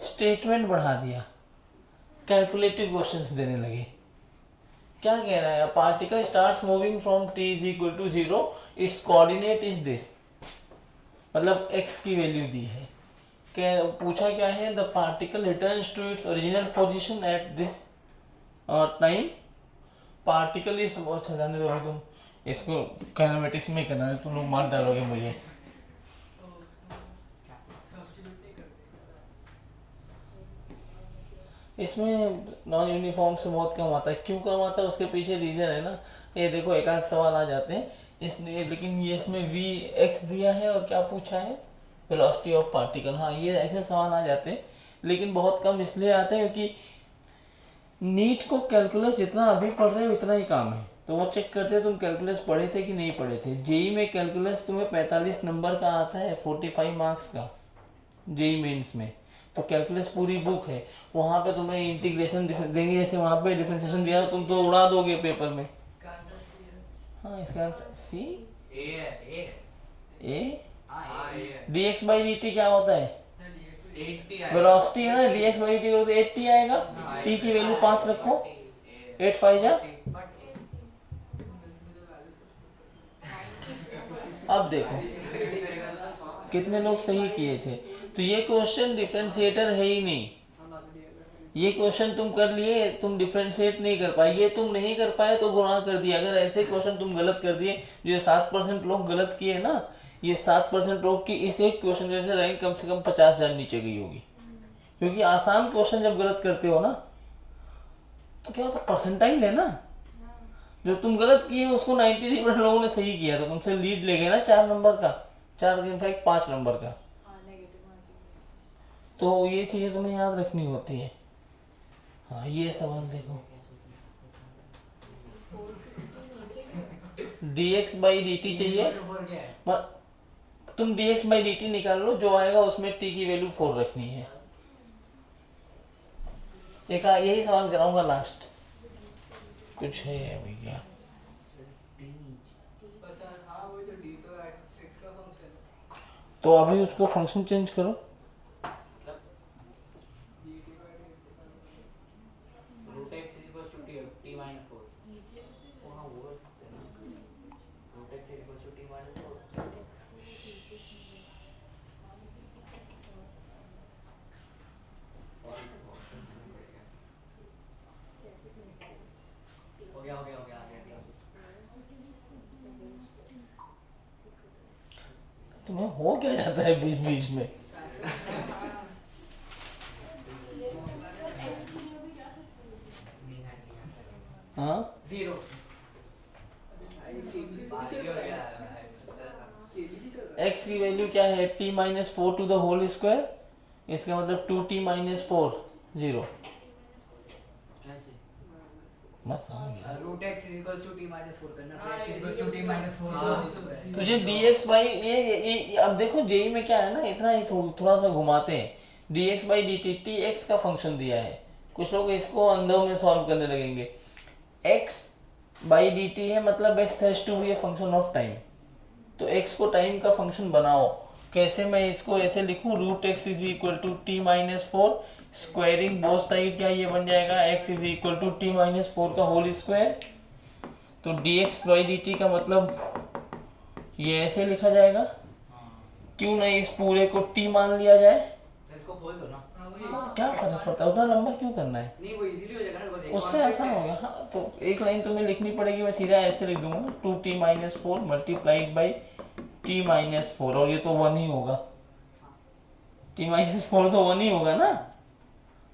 स्टेटमेंट बढ़ा दिया, कैलकुलेटिव क्वेश्चंस देने लगे। क्या कह रहा है, particle starts moving from t=0, it's coordinate is this, मतलब x की वैल्यू दी है। क्या पूछा क्या है, the particle returns to its original position at this time, particle is. अच्छा जाने दो, तुम इसको काइनेमेटिक्स में करना है, तुम लोग मार डालोगे मुझे। इसमें नॉन यूनिफॉर्म से बहुत कम आता है। क्यों कम आता है उसके पीछे रीजन है ना। ये देखो एक आध सवाल आ जाते हैं इसलिए, लेकिन ये इसमें Vx दिया है और क्या पूछा है, वेलोसिटी ऑफ पार्टिकल। हाँ ये ऐसे सवाल आ जाते हैं, लेकिन बहुत कम इसलिए आते हैं क्योंकि नीट को कैलकुलस जितना अभी पढ़ रहे हो इतना ही काम है। तो वो चेक करते हैं तुम कैलकुलस पढ़े थे कि नहीं पढ़े थे। जेई में कैलकुलस तुम्हें 45 नंबर का आता है, 45 मार्क्स का जेई मेंस में। तो कैलकुलस पूरी बुक है, वहाँ पे तुम्हें इंटीग्रेशन देंगे, जैसे वहाँ पे डिफरेंशिएशन दिया तुम तो उड़ा दोगे पेपर में। हाँ इसका आंसर सी ए है ए ए। हाँ ए है dx बाई dt क्या होता है? 80 है वेलोसिटी है ना, dx बाई dt तो 80 आएगा। t की वैल्यू 5 रखो, 8 5 जा। अब देखो कितने लोग सही किए थे। तो ये क्वेश्चन डिफरेंशिएटर है ही नहीं। ये क्वेश्चन तुम कर लिए, तुम डिफरेंशिएट नहीं कर पाए। ये तुम नहीं कर पाए तो गुनाह कर दिया। अगर ऐसे क्वेश्चन तुम गलत कर दिए, जो ये 7% लोग गलत किए ना, ये 7% लोग की इस एक क्वेश्चन की वजह से रैंक कम से कम 50,000 नीचे गई होगी। क्योंकि आसान क्वेश्चन जब गलत करते हो ना, तो क्या होता है, परसेंटाइल है ना। जो तुम गलत किए उसको 93% लोगों ने सही किया, तो तुमसे लीड ले गए ना 4 नंबर का, 4 इनफैक्ट 5 नंबर का। तो ये चीजें तुम्हें याद रखनी होती है। हाँ ये सवाल देखो, dx बाई dt चाहिए। तुम dx बाई dt निकाल लो, जो आएगा उसमें t की वैल्यू 4 रखनी है। एक यही सवाल कराऊंगा लास्ट, कुछ है भैया। तो अभी उसको फंक्शन चेंज करो। Root x equals to t minus 4 वहाँ वो कर सकते हैं ना, root x equals to t minus 4। हो गया आ गया तुम्हें हो क्या जाता है बीच बीच में? हाँ 0 x की वैल्यू क्या है? t minus 4 to the whole square. इसका मतलब 2t माइनस 4 0। कैसे? मत समझ। Root x equals to t minus 4 करना, तो x equals to t minus 4 तुझे dx बाई ये अब देखो जेई में क्या है ना, इतना ही थोड़ा सा घुमाते हैं। dx बाई dt tx का फंक्शन दिया है। कुछ लोग इसको अंधों में सॉल्व करने लगेंगे। x बाई dt है, मतलब x has to be a function of time. तो x को टाइम का फंक्शन बनाओ। कैसे? मैं इसको ऐसे लिखूं, root X is equal to T minus 4, squaring both side, क्या ये बन जाएगा x is equal to T minus 4 का होल स्क्वायर। तो dx बाई dt का मतलब ये ऐसे लिखा जाएगा। क्यों नहीं इस पूरे को t मान लिया जाए? तो इसको खोल दो ना। क्या फर्क पड़ता है, उतना लंबा क्यों करना है? नहीं वो इजीली हो जाएगा ना, बस एक उससे आसान होगा। हाँ तो एक लाइन तुम्हें लिखनी पड़ेगी, मैं सीधा ऐसे लिख दूंगा 2t minus 4 multiplied by t minus 4, और ये तो 1 ही होगा। t माइनस 4 तो 1 ही होगा ना,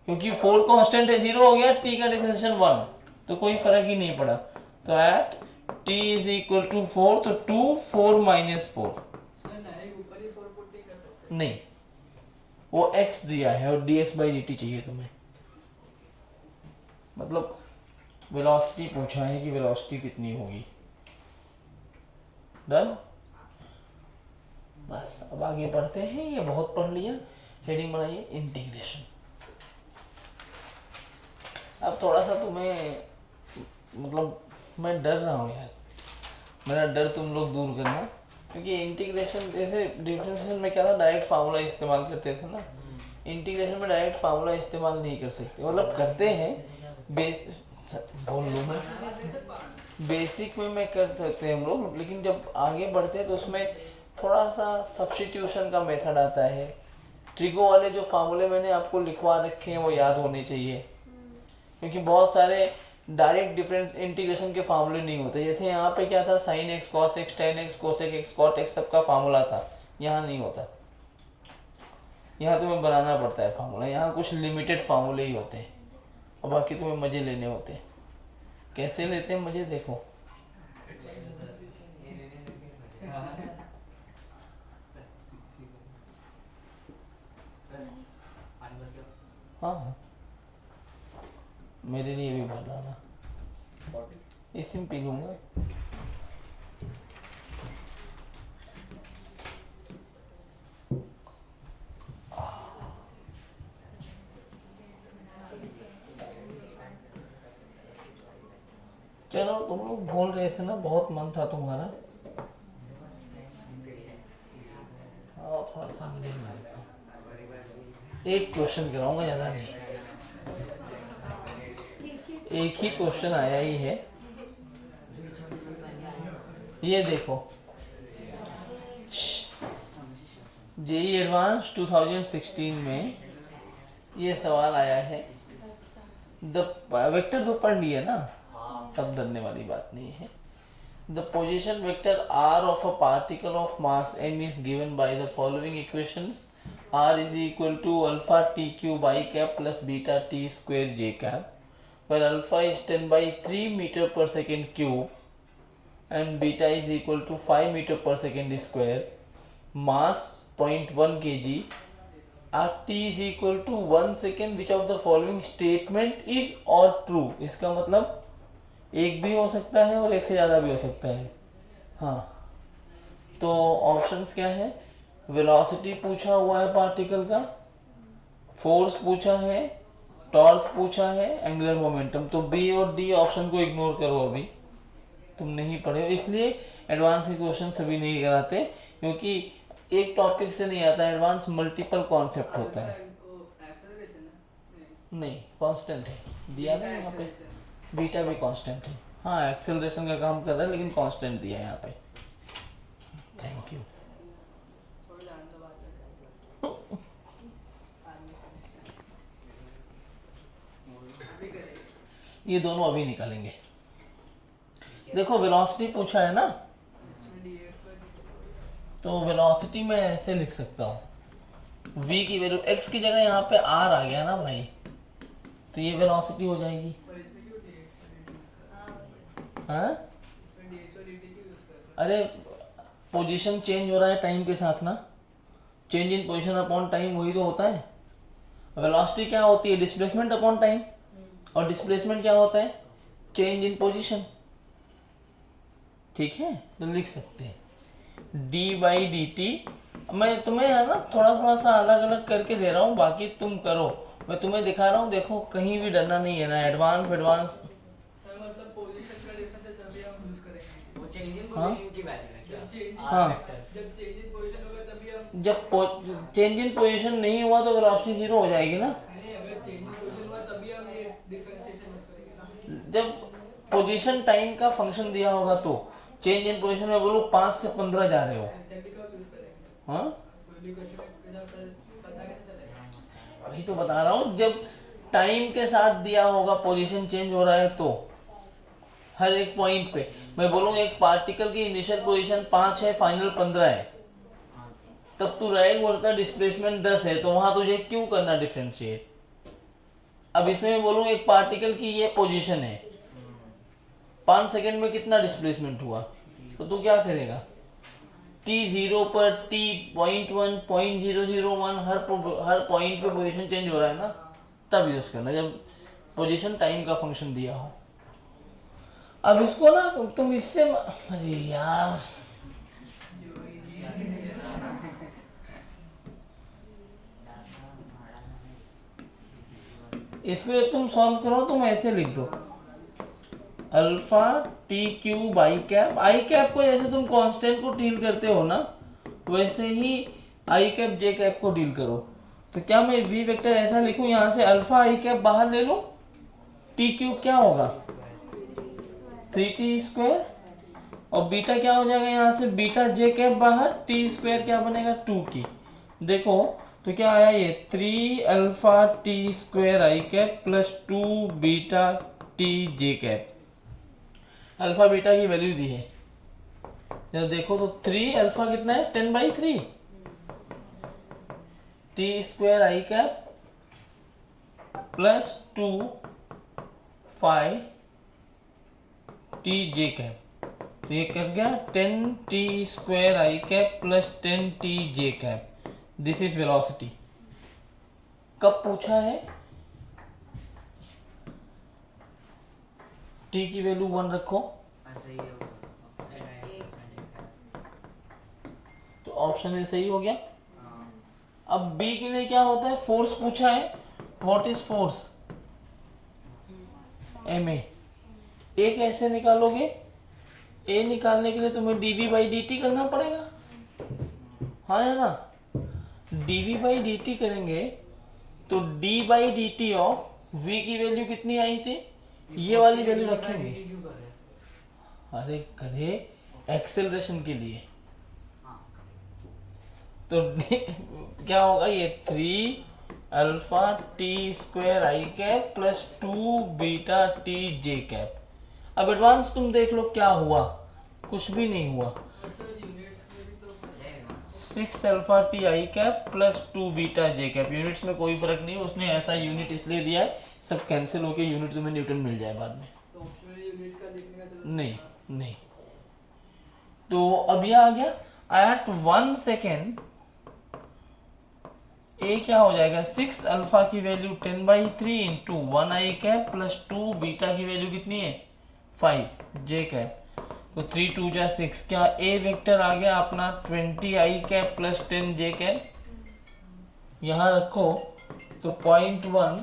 क्योंकि 4 कांस्टेंट है, 0 हो गया, t का डिफरेंशिएशन 1, तो कोई फर्क ही नहीं पड़ा। तो at t is equal to 4, तो 2 4 माइनस 4 नहीं, वो x दिया है और dx बाई dt चाहिए तुम्हें। मतलब वेलोसिटी पूछा है कि वेलोसिटी कितनी होगी। डन। बस अब आगे बढ़ते हैं, ये बहुत पढ़ लिया। हेडिंग बनाइए इंटीग्रेशन। अब थोड़ा सा तुम्हें मतलब मैं डर रहा हूँ यार, मेरा डर तुम लोग दूर करना। क्योंकि इंटीग्रेशन जैसे डिफरेंशिएशन में क्या था, डायरेक्ट फार्मूला इस्तेमाल करते थे ना। इंटीग्रेशन में डायरेक्ट फार्मूला इस्तेमाल नहीं कर सकते, मतलब करते हैं बोल लूँ मैं, बेसिक में मैं कर सकते हैं हम लोग, लेकिन जब आगे बढ़ते हैं तो उसमें थोड़ा सा सब्स्टिट्यूशन का मेथड आता है। ट्रिगो वाले जो फार्मूले मैंने आपको लिखवा रखे हैं वो याद होने चाहिए, क्योंकि बहुत सारे डायरेक्ट डिफरेंस इंटीग्रेशन के फार्मूले नहीं होते। जैसे यहाँ पे क्या था, sine X cos X tan X cosec X cot X सबका फार्मूला था, यहाँ नहीं होता। यहाँ तुम्हें बनाना पड़ता है फार्मूला, यहाँ कुछ लिमिटेड फार्मूले ही होते हैं और बाकी तुम्हें मजे लेने होते हैं। कैसे लेते हैं मजे देखो। हाँ हाँ मेरे लिए भी भर रहा ना, इसी में पी लूँगा। चलो तुम लोग बोल रहे थे ना, बहुत मन था तुम्हारा। आओ थोड़ा सामने में देखो। एक क्वेश्चन कराऊंगा, ज़्यादा नहीं, एक ही क्वेश्चन आया ही है। ये देखो, जेईई एडवांस 2016 में ये सवाल आया है। द वेक्टर तो पढ़ लिए ना, तब डरने वाली बात नहीं है। The position vector r of a particle of mass m is given by the following equations. r is equal to alpha T cube I cap plus beta T square J cap, where alpha is 10/3 meter per second cube and beta is equal to 5 meter per second square, mass 0.1 kg, at t is equal to 1 second, which of the following statement is or true? इसका मतलब एक भी हो सकता है और एक से ज़्यादा भी हो सकता है। हाँ, तो ऑप्शंस क्या है? वेलोसिटी पूछा हुआ है पार्टिकल का, फोर्स पूछा है, टॉर्क पूछा है, एंगुलर मोमेंटम। तो बी और डी ऑप्शन को इग्नोर करो, अभी तुम नहीं पढ़े हो, इसलिए एडवांस के क्वेश्चन सभी नहीं कराते, क्योंकि एक टॉपिक से नहीं आता, एडवांस मल्टीपल कॉन्सेप्ट होता है। नहीं, कांस्टेंट है, दिया ना यहाँ पे, बीटा भी कांस्टेंट है। हाँ, एक्सेलरेशन का काम कर रहा है, लेकिन कांस्टेंट दिया है यहाँ पे। Thank you. ये दोनों अभी निकालेंगे। देखो वेलोसिटी पूछा है ना, तो वेलोसिटी में ऐसे लिख सकता हूँ, v की वैल्यू x की जगह यहाँ पे r आ गया ना भाई, तो ये वेलोसिटी हो जाएगी। हाँ, अरे पोजीशन चेंज हो रहा है टाइम के साथ ना, change in position upon time वही तो होता है। वेलोसिटी क्या होती है? डिस्प्लेसमेंट अपॉन टाइम, और डिस्प्लेसमेंट क्या होता है? Change in position. ठीक है, तो लिख सकते हैं d/dt। मैं तुम्हें है ना थोड़ा थोड़ा सा अलग अलग करके दे रहा हूँ, बाकी तुम करो, मैं तुम्हें दिखा रहा हूँ। देखो कहीं भी डरना नहीं है ना, एडवांस मतलब पोजीशन का डिफरेंस है तभी हम यूज करेंगे। वो चेंज इन पोजीशन की वैल्यू है क्या? हाँ, जब चेंज इन पोजीशन होगा तभी हम, जब चेंज इन पोजीशन नहीं हुआ तो वेलोसिटी जीरो हो जाएगी ना। नहीं, अगर चेंज इन पोजीशन हुआ तभी हम ये डिफरेंशिएशन यूज करेंगे ना। जब पोजीशन टाइम का फंक्शन दिया होगा तो चेंज इन पोजीशन में बोलो 5 से 15 जा रहे हो। एग्जैक्टली कब यूज करेंगे? हाँ, कोई भी क्वेश्चन में पता कैसे चलेगा? अभी तो बता रहा हूँ, जब टाइम के साथ दिया होगा पोजीशन चेंज हो रहा है तो हर एक पॉइंट पे मैं बोलूँ एक पार्टिकल की इनिशियल पोजीशन 5 है, फाइनल 15 है, तब तू राइट बोलता डिस्प्लेसमेंट 10 है, तो वहां तुझे क्यों करना डिफरेंशिएट। अब इसमें मैं बोलूँ एक पार्टिकल की ये पोजीशन है, 5 सेकंड में कितना डिस्प्लेसमेंट हुआ, तो तू क्या करेगा? t0 पर t.1 0.001 हर पॉइंट पे पोजीशन चेंज हो रहा है ना, तब यूज करना जब पोजीशन टाइम का फंक्शन दिया हो। अब इसको ना तुम इससे अरे यार, इसको तुम सॉल्व करो, तुम ऐसे लिख दो alpha T cube I cap. I cap को जैसे तुम कांस्टेंट को डील करते हो ना, वैसे ही आई कैप जे कैप को डील करो। तो क्या मैं वी वेक्टर ऐसा लिखूं, यहाँ से अल्फा आई कैप बाहर ले लो, टी क्यूब क्या होगा 3t स्क्वायर, और बीटा क्या हो जाएगा यहाँ से बीटा जे कैप बाहर, टी स्क्वायर क्या बनेगा 2t। देखो तो क्या आया ये 3 अल्फा टी स्क्वायर आई कैप प्लस 2 बीटा टी जे कैप। अल्फा बीटा की वैल्यू दी है, जब देखो तो 3 अल्फा कितना है 10/3 टी स्क्वायर आई कैप प्लस 2 5 टी जे कैप, तो ये कर गया 10 T square I cap plus 10 T J cap. This is velocity. कब पूछा है? टी की वैल्यू 1 रखो, तो ऑप्शन ए सही हो गया। अब बी के लिए क्या होता है? फोर्स पूछा है, what is force? M A. A कैसे निकालोगे? ए निकालने के लिए तुम्हें डीवी बाई डी टी करना पड़ेगा, हाँ है ना। डीवी बाई डी टी करेंगे तो D by D T of V की वैल्यू कितनी आई थी, ये वाली वैल्यू रखेंगे। क्यों कर रहे हैं? अरे गधे, एक्सेलरेशन के लिए। हाँ तो क्या होगा ये 3 अल्फा टी स्क्वायर आई कैप प्लस 2 बीटा टी जे कैप। अब एडवांस तुम देख लो क्या हुआ, कुछ भी नहीं हुआ। 6 alpha T I cap plus 2 beta J cap, units में कोई फर्क नहीं है, उसने ऐसा यूनिट इसलिए दिया है, सब कैंसिल होके यूनिट तुम्हें न्यूटन मिल जाए बाद में। नहीं नहीं, तो अब ये आ गया एट 1 सेकेंड। ए क्या हो जाएगा, 6 अल्फा की वैल्यू 10/3 इंटू 1 आई कैप प्लस 2 बीटा की वैल्यू कितनी है 5 जे कैप, तो 3 2 जा 6। क्या ए वेक्टर आ गया अपना 20 आई कैप प्लस 10 जे कैप, यहाँ रखो तो 0.1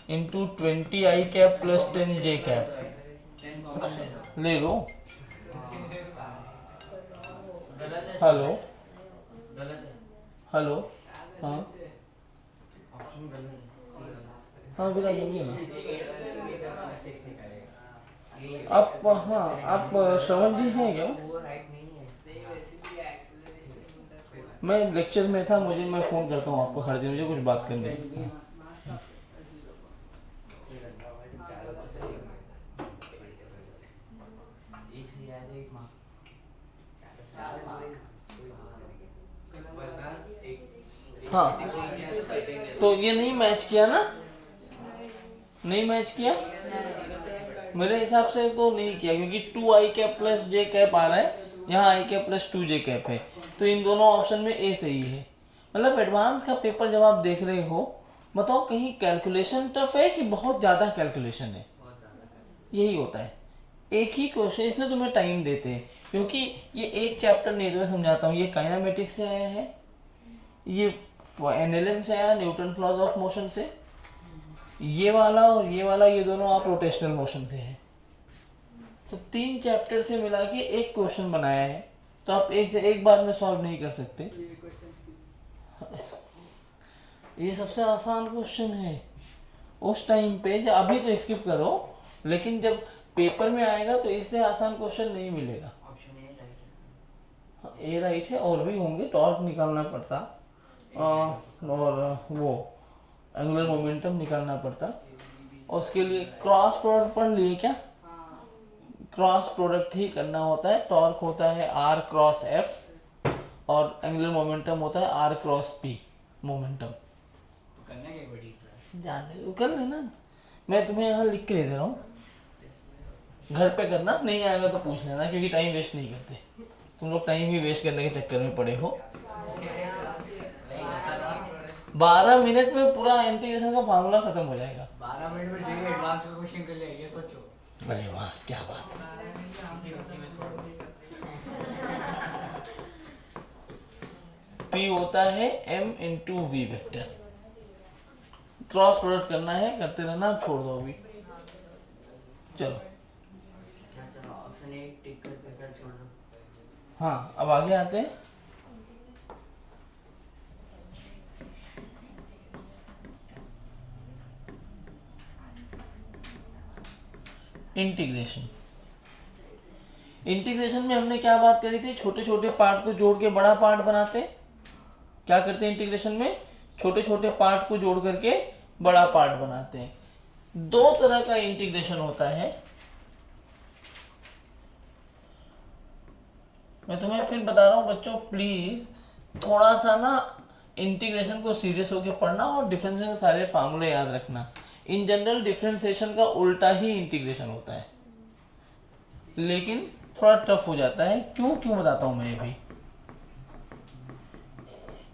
इंटू 20 आई कैप प्लस 10 जे कैप ले लो। गलत है। हेलो गलत है। हेलो, हाँ ऑप्शन गलत है। हाँ बिना बोलिए ना आप, हाँ आप श्रवण जी हैं क्या? वो राइट नहीं है। मैं लेक्चर में था, मैं फ़ोन करता हूँ आपको हर दिन, मुझे कुछ बात करनी है। एक से याद है, एक मार्क। हाँ तो ये नहीं मैच किया ना, नहीं मैच किया मेरे हिसाब से तो नहीं किया, क्योंकि 2 आई कैप प्लस जे कैप आ रहा है, यहाँ आई कैप प्लस 2 जे कैप है, तो इन दोनों ऑप्शन में ए सही है। मतलब एडवांस का पेपर जब आप देख रहे हो, बताओ कहीं कैलकुलेशन टफ है कि बहुत ज़्यादा कैलकुलेशन है, यही होता है। एक ही क्वेश्चन, इसलिए तुम्हें टाइम देते हैं, क्योंकि ये एक चैप्टर नहीं, तो मैं समझाता हूँ। ये काइनेमेटिक्स से आया है, ये एनएलएम से आया, न्यूटन लॉज ऑफ मोशन से, ये वाला और ये वाला, ये दोनों आप रोटेशनल मोशन से है। तो 3 चैप्टर से मिला के एक क्वेश्चन बनाया है, तो आप एक बार में सॉल्व नहीं कर सकते। ये सबसे आसान क्वेश्चन है उस टाइम पे, जब अभी तो स्किप करो, लेकिन जब पेपर में आएगा तो इससे आसान क्वेश्चन नहीं मिलेगा। ऑप्शन ए राइट है। हाँ, ए राइट है, और भी होंगे, टॉर्क निकालना पड़ता और वो एंगुलर मोमेंटम निकालना पड़ता, और उसके लिए क्रॉस प्रोडक्ट पढ़ लिए क्या? क्रॉस प्रोडक्ट ही करना होता है। टॉर्क होता है आर क्रॉस एफ और एंगुलर मोमेंटम होता है आर क्रॉस पी मोमेंटम। करना क्या बड़ी जाने कर लेना, मैं तुम्हें यहाँ लिख के दे रहा हूँ, घर पे करना, नहीं आएगा तो पूछ लेना, क्योंकि टाइम वेस्ट नहीं करते। तुम लोग टाइम ही वेस्ट करने के चक्कर में पड़े हो। 12 मिनट में पूरा इंटीग्रेशन का फार्मूला खत्म हो जाएगा। 12 मिनट में जो एडवांस का क्वेश्चन कर लिया, ये सोचो। अरे वाह क्या बात है। P होता है m into V vector. Cross product करना है, करते रहना, छोड़ दो अभी। चलो क्या चलो ऑप्शन ए टिक करके सर छोड़ दो। हाँ अब आगे आते हैं। इंटीग्रेशन। इंटीग्रेशन में हमने क्या बात करी थी, छोटे छोटे पार्ट को जोड़ के बड़ा पार्ट बनाते। क्या करते हैं इंटीग्रेशन में, छोटे छोटे पार्ट को जोड़ करके बड़ा पार्ट बनाते हैं। 2 तरह का इंटीग्रेशन होता है, मैं तुम्हें फिर बता रहा हूँ बच्चों, प्लीज थोड़ा सा ना इंटीग्रेशन को सीरियस होकर पढ़ना और डिफरेंशियल के सारे फार्मूले याद रखना। इन जनरल डिफरेंशिएशन का उल्टा ही इंटीग्रेशन होता है, लेकिन थोड़ा टफ हो जाता है। क्यों बताता हूं मैं ये भी।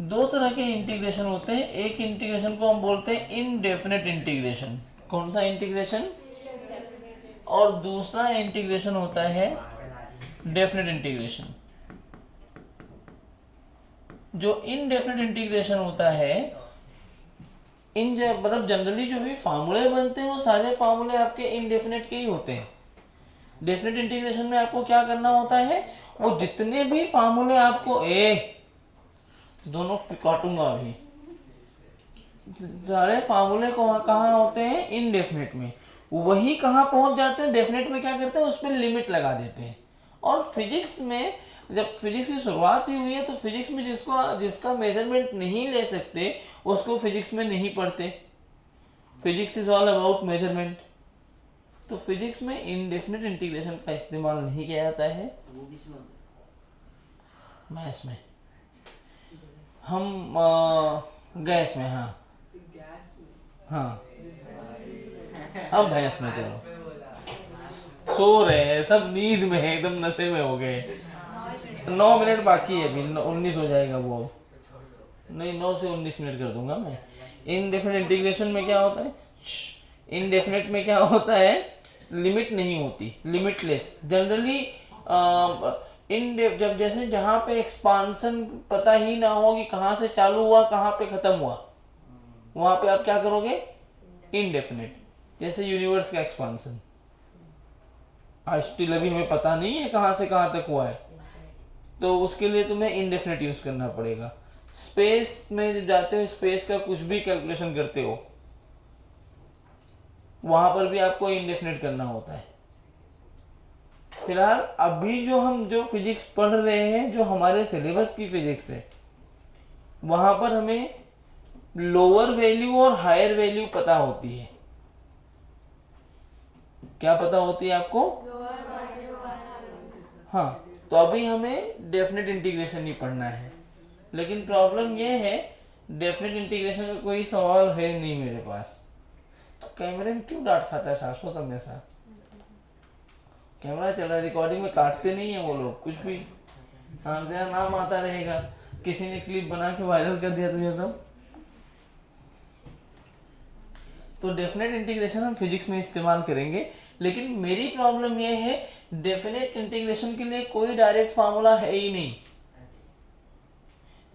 2 तरह के इंटीग्रेशन होते हैं। एक इंटीग्रेशन को हम बोलते हैं इनडेफिनेट इंटीग्रेशन। कौन सा इंटीग्रेशन? और दूसरा इंटीग्रेशन होता है डेफिनेट इंटीग्रेशन। जो इनडेफिनेट इंटीग्रेशन होता है, मतलब जनरली जो भी फार्मूले बनते हैं वो सारे फार्मूले आपके इनडेफिनेट के ही होते हैं। डेफिनेट इंटीग्रेशन में आपको क्या करना होता है, वो जितने भी फार्मूले आपको दोनों काटूंगा अभी, सारे फार्मूले कहाँ होते हैं, इनडेफिनेट में, वही कहाँ पहुंच जाते हैं, डेफिनेट में क्या करते हैं, उस पर लिमिट लगा देते हैं। और फिजिक्स में जब फिजिक्स की शुरुआत ही हुई है तो फिजिक्स में जिसका मेजरमेंट नहीं ले सकते उसको फिजिक्स में नहीं पढ़ते। Physics is all about measurement. तो फिजिक्स में इनडेफिनेट इंटीग्रेशन का इस्तेमाल नहीं किया जाता है। वो किसमें होता है? मैथ्स में हम गैस में, हाँ हाँ, अब भैंस में चलो, सो रहे हैं सब, नींद में है, एकदम नशे में हो गए। 9 मिनट बाकी है, अभी 19 हो जाएगा वो, नहीं 9 से 19 मिनट कर दूंगा मैं। इनडेफिनेट इंटीग्रेशन में क्या होता है, इनडेफिनेट में क्या होता है, लिमिट नहीं होती, लिमिटलेस जनरली। जब जैसे जहाँ पे एक्सपांसन पता ही ना हो कि कहाँ से चालू हुआ कहाँ पे खत्म हुआ, वहां पे आप क्या करोगे, इनडेफिनेट। जैसे यूनिवर्स का एक्सपांसन आज स्टिल अभी हमें पता नहीं है कहाँ से कहाँ तक हुआ है, तो उसके लिए तुम्हें इनडेफिनेट यूज करना पड़ेगा। स्पेस में जब जाते हो, स्पेस का कुछ भी कैलकुलेशन करते हो, वहां पर भी आपको इनडेफिनेट करना होता है। फिलहाल अभी जो फिजिक्स पढ़ रहे हैं, जो हमारे सिलेबस की फिजिक्स है, वहां पर हमें लोअर वैल्यू और हायर वैल्यू पता होती है। क्या पता होती है आपको? हाँ, तो अभी हमें डेफिनेट इंटीग्रेशन ही पढ़ना है। लेकिन प्रॉब्लम ये है, डेफिनेट इंटीग्रेशन का कोई सवाल है नहीं मेरे पास। तो कैमरे में क्यों डांट खाता है शाश्वत हमेशा? कैमरा चला, रिकॉर्डिंग में काटते नहीं है वो लोग कुछ भी। हाँ, तेरा नाम आता रहेगा, किसी ने क्लिप बना के वायरल कर दिया तुझे तो डेफिनेट इंटीग्रेशन हम फिजिक्स में इस्तेमाल करेंगे। लेकिन मेरी प्रॉब्लम ये है, डेफिनेट इंटीग्रेशन के लिए कोई डायरेक्ट फार्मूला है ही नहीं,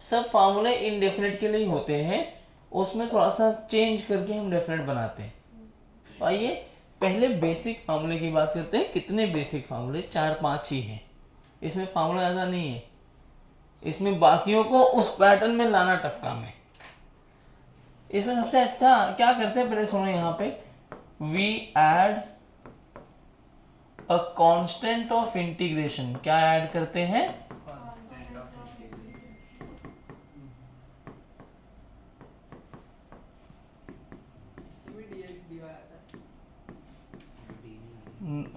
सब फार्मूले इनडेफिनेट के लिए होते हैं, उसमें थोड़ा सा चेंज करके हम डेफिनेट बनाते हैं। तो आइए पहले बेसिक फार्मूले की बात करते हैं। कितने बेसिक फार्मूले? 4-5 ही हैं, इसमें फार्मूला ज़्यादा नहीं है, इसमें बाकियों को उस पैटर्न में लाना टफ काम है। इसमें सबसे अच्छा क्या करते हैं, पहले सुनो, यहाँ पे we add a constant of integration. क्या ऐड करते हैं?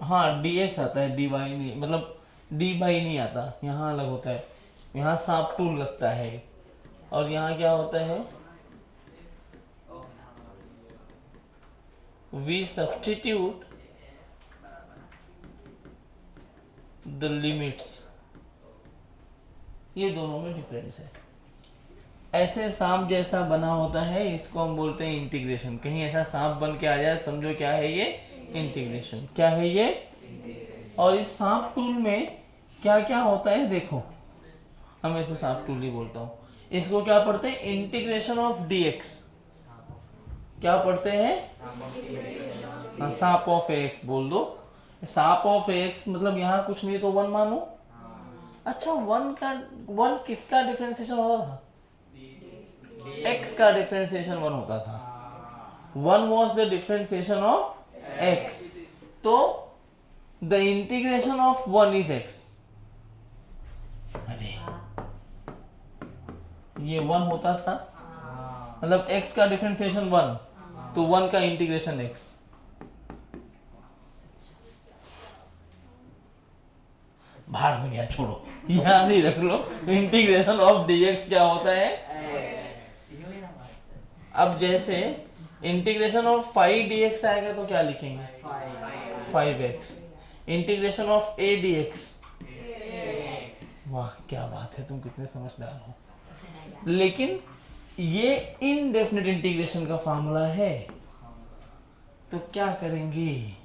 हाँ, dx आता है, dy नहीं, मतलब dy नहीं आता, यहाँ अलग होता है। यहाँ सांप टूल लगता है और यहाँ क्या होता है, we substitute the limits। ये दोनों में डिफरेंस है। ऐसे सांप जैसा बना होता है, इसको हम बोलते हैं इंटीग्रेशन। कहीं ऐसा सांप बन के आ जाए, समझो क्या है ये, इंटीग्रेशन। क्या है ये? और इस सांप टूल में क्या क्या होता है देखो, हम इसको सांप टूल ही बोलता हूँ। इसको क्या पढ़ते हैं? Integration of dx। क्या पढ़ते हैं? हाँ, सांप ऑफ x बोल दो। सांप ऑफ x मतलब यहाँ कुछ नहीं तो 1 मानो। अच्छा, 1 किसका डिफरेंशिएशन होता था? x का डिफरेंशिएशन 1 होता था। 1 was the differentiation of x, तो the integration of 1 is x। अरे ये 1 होता था, मतलब x का डिफरेंशिएशन 1, तो 1 का इंटीग्रेशन x। बाहर में गया, छोड़ो, याद ही रख लो, इंटीग्रेशन ऑफ dx क्या होता है। अब जैसे इंटीग्रेशन ऑफ 5 dx आएगा तो क्या लिखेंगे? 5x। Integration of a dx, वाह क्या बात है, तुम कितने समझदार हो। लेकिन ये इनडेफिनेट इंटीग्रेशन का फार्मूला है, तो क्या करेंगे,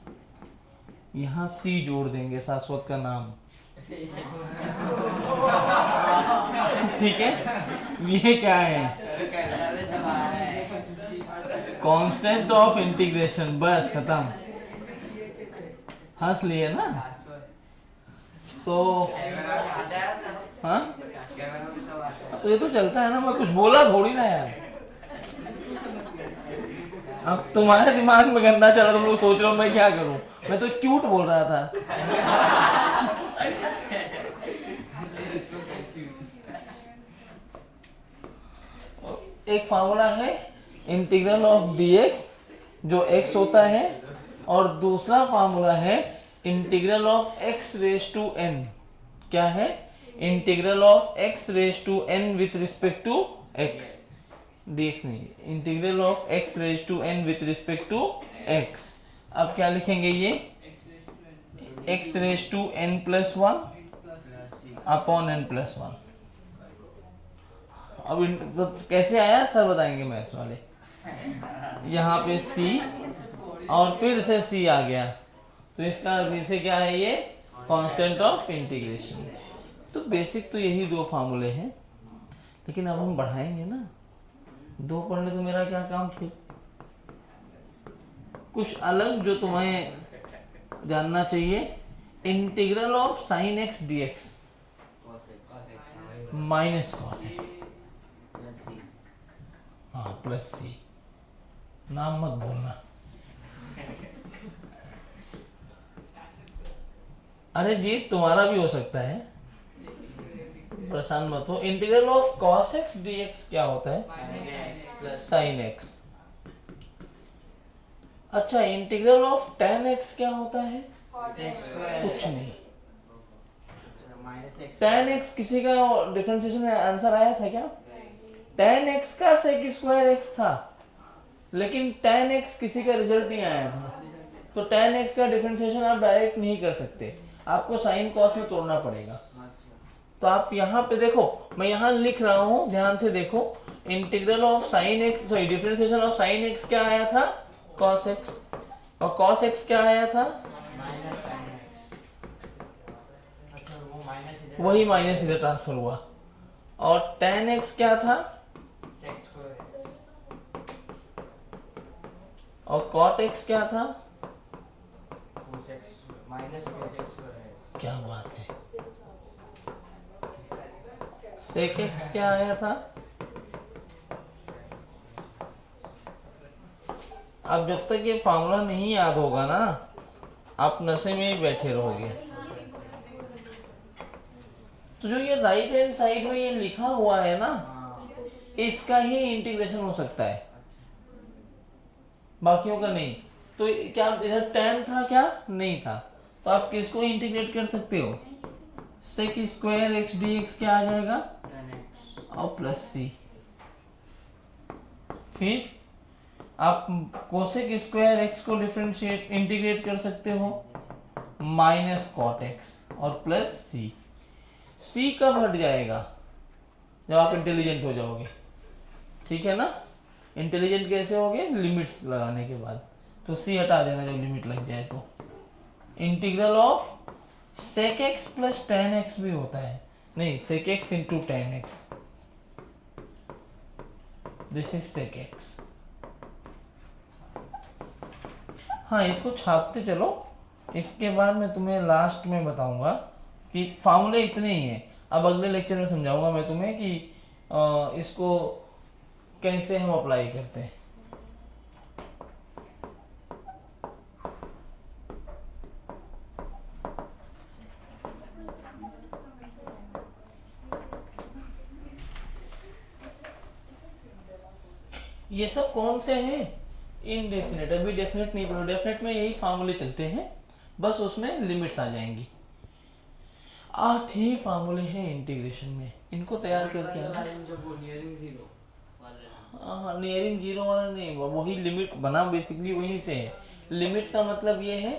यहां c जोड़ देंगे, शाश्वत का नाम। ठीक है, ये क्या है? Constant of integration. बस खत्म। हंस लिए ना? तो कैमरा में आता है ना, हाँ, कैमरा में सब आता है। तो ये तो चलता है ना, मैं कुछ बोला थोड़ी ना यार। अब तुम्हारे दिमाग में गंदा चल रहा, तुम लोग सोच रहे हो मैं क्या करूं। मैं तो क्यूट बोल रहा था। एक फार्मूला है इंटीग्रल ऑफ dx जो x होता है, और दूसरा फार्मूला है integral of x raise to n। क्या है? Integral of x raise to n with respect to x। dx नहीं, integral of x raise to n with respect to x। अब क्या लिखेंगे ये? x raise to n plus one upon n plus one. अब तो कैसे आया sir बताएंगे मैथ्स वाले। यहाँ पे c और फिर से c आ गया, तो इसका फिर से क्या है? ये कांस्टेंट ऑफ इंटीग्रेशन। तो बेसिक तो यही दो फार्मूले हैं, लेकिन अब हम बढ़ाएंगे ना। दो पढ़ने तो मेरा क्या काम फिर? कुछ अलग जो तुम्हें जानना चाहिए। Integral of sine x D x minus cos x, हाँ प्लस सी। नाम मत बोलना। अरे जी तुम्हारा भी हो सकता है, परेशान मत हो। Integral of cos x D X क्या होता है? Sine x. अच्छा, इंटीग्रल ऑफ टेन एक्स क्या होता है? कुछ नहीं। टेन एक्स किसी का डिफरेंशिएशन में आंसर आया था क्या? टेन एक्स का सेक स्क्वायर एक्स था, लेकिन टेन एक्स किसी का रिजल्ट नहीं आया था। तो टेन एक्स का डिफरेंशिएशन आप डायरेक्ट नहीं कर सकते, आपको साइन कॉस में तोड़ना पड़ेगा। तो आप यहाँ पे देखो, मैं यहाँ लिख रहा हूँ, ध्यान से देखो। Integral of sine x, sorry differentiation of sine x क्या आया था? Cos x. और कॉस एक्स क्या आया था? वही माइनस इधर ट्रांसफर हुआ। और टेन एक्स क्या था? और कॉट एक्स क्या था? क्या बात है। सेक एक्स क्या आया था? अब जब तक ये फार्मूला नहीं याद होगा ना, आप नशे में ही बैठे रहोगे। तो जो ये राइट हैंड साइड में ये लिखा हुआ है ना, इसका ही इंटीग्रेशन हो सकता है, बाकियों का नहीं। तो क्या इधर टेन था क्या? नहीं था। तो आप किसको इंटीग्रेट कर सकते हो? Sec square X D X क्या आ जाएगा? और प्लस सी। फिर आप कोसेक स्क्वायर एक्स को डिफरेंशिएट इंटीग्रेट कर सकते हो, माइनस कॉट एक्स और प्लस सी। सी कब हट जाएगा? जब आप इंटेलिजेंट हो जाओगे, ठीक है ना। इंटेलिजेंट कैसे होगे? लिमिट्स लगाने के बाद। तो सी हटा देना जब लिमिट लग जाए तो। Integral of sec x plus ten x भी होता है, नहीं sec x into ten x, this is sec x. हाँ, इसको छापते चलो, इसके बाद मैं तुम्हें लास्ट में बताऊंगा कि फार्मूले इतने ही हैं। अब अगले लेक्चर में समझाऊंगा मैं तुम्हें कि इसको कैसे हम अप्लाई करते हैं। ये सब कौन से हैं? इनडेफिनेट। अभी डेफिनेट नहीं पढ़ो, डेफिनेट में यही फार्मूले चलते हैं, बस उसमें लिमिट्स आ जाएंगी। 8 ही फार्मूले हैं इंटीग्रेशन में, इनको तैयार करके आना। हाँ, नियरिंग जीरो वाला नहीं, वही लिमिट बना बेसिकली वहीं से है। लिमिट का मतलब ये है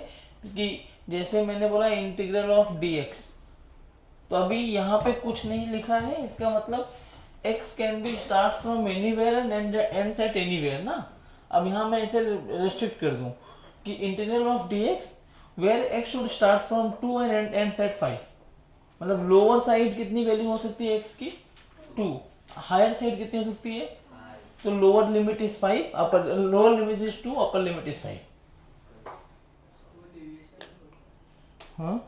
कि जैसे मैंने बोला इंटीग्रल ऑफ dx, तो अभी यहाँ पे कुछ नहीं लिखा है, इसका मतलब x can be start from anywhere and ends at anywhere ना। अब यहाँ मैं इसे रेस्ट्रिक्ट कर दूं कि integral of dx where x should start from 2 and ends at 5। मतलब लोअर साइड कितनी वैल्यू हो सकती है x की? 2। हायर साइड कितनी हो सकती है? तो lower limit is 5, upper lower limit is 2, upper limit is 5। हाँ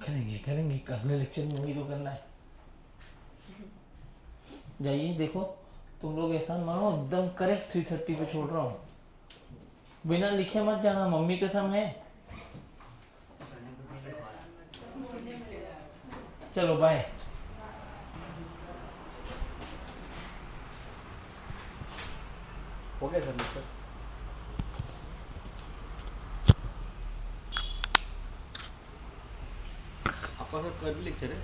करेंगे करेंगे, अगले लेक्चर में वही तो करना है। जाइए देखो, तुम लोग एहसान मानो एकदम करेक्ट 3:30 पे छोड़ रहा हूँ, बिना लिखे मत जाना, मम्मी कसम है। चलो बाय। हो गया सर लेक्चर? आपका सर कल भी लेक्चर है?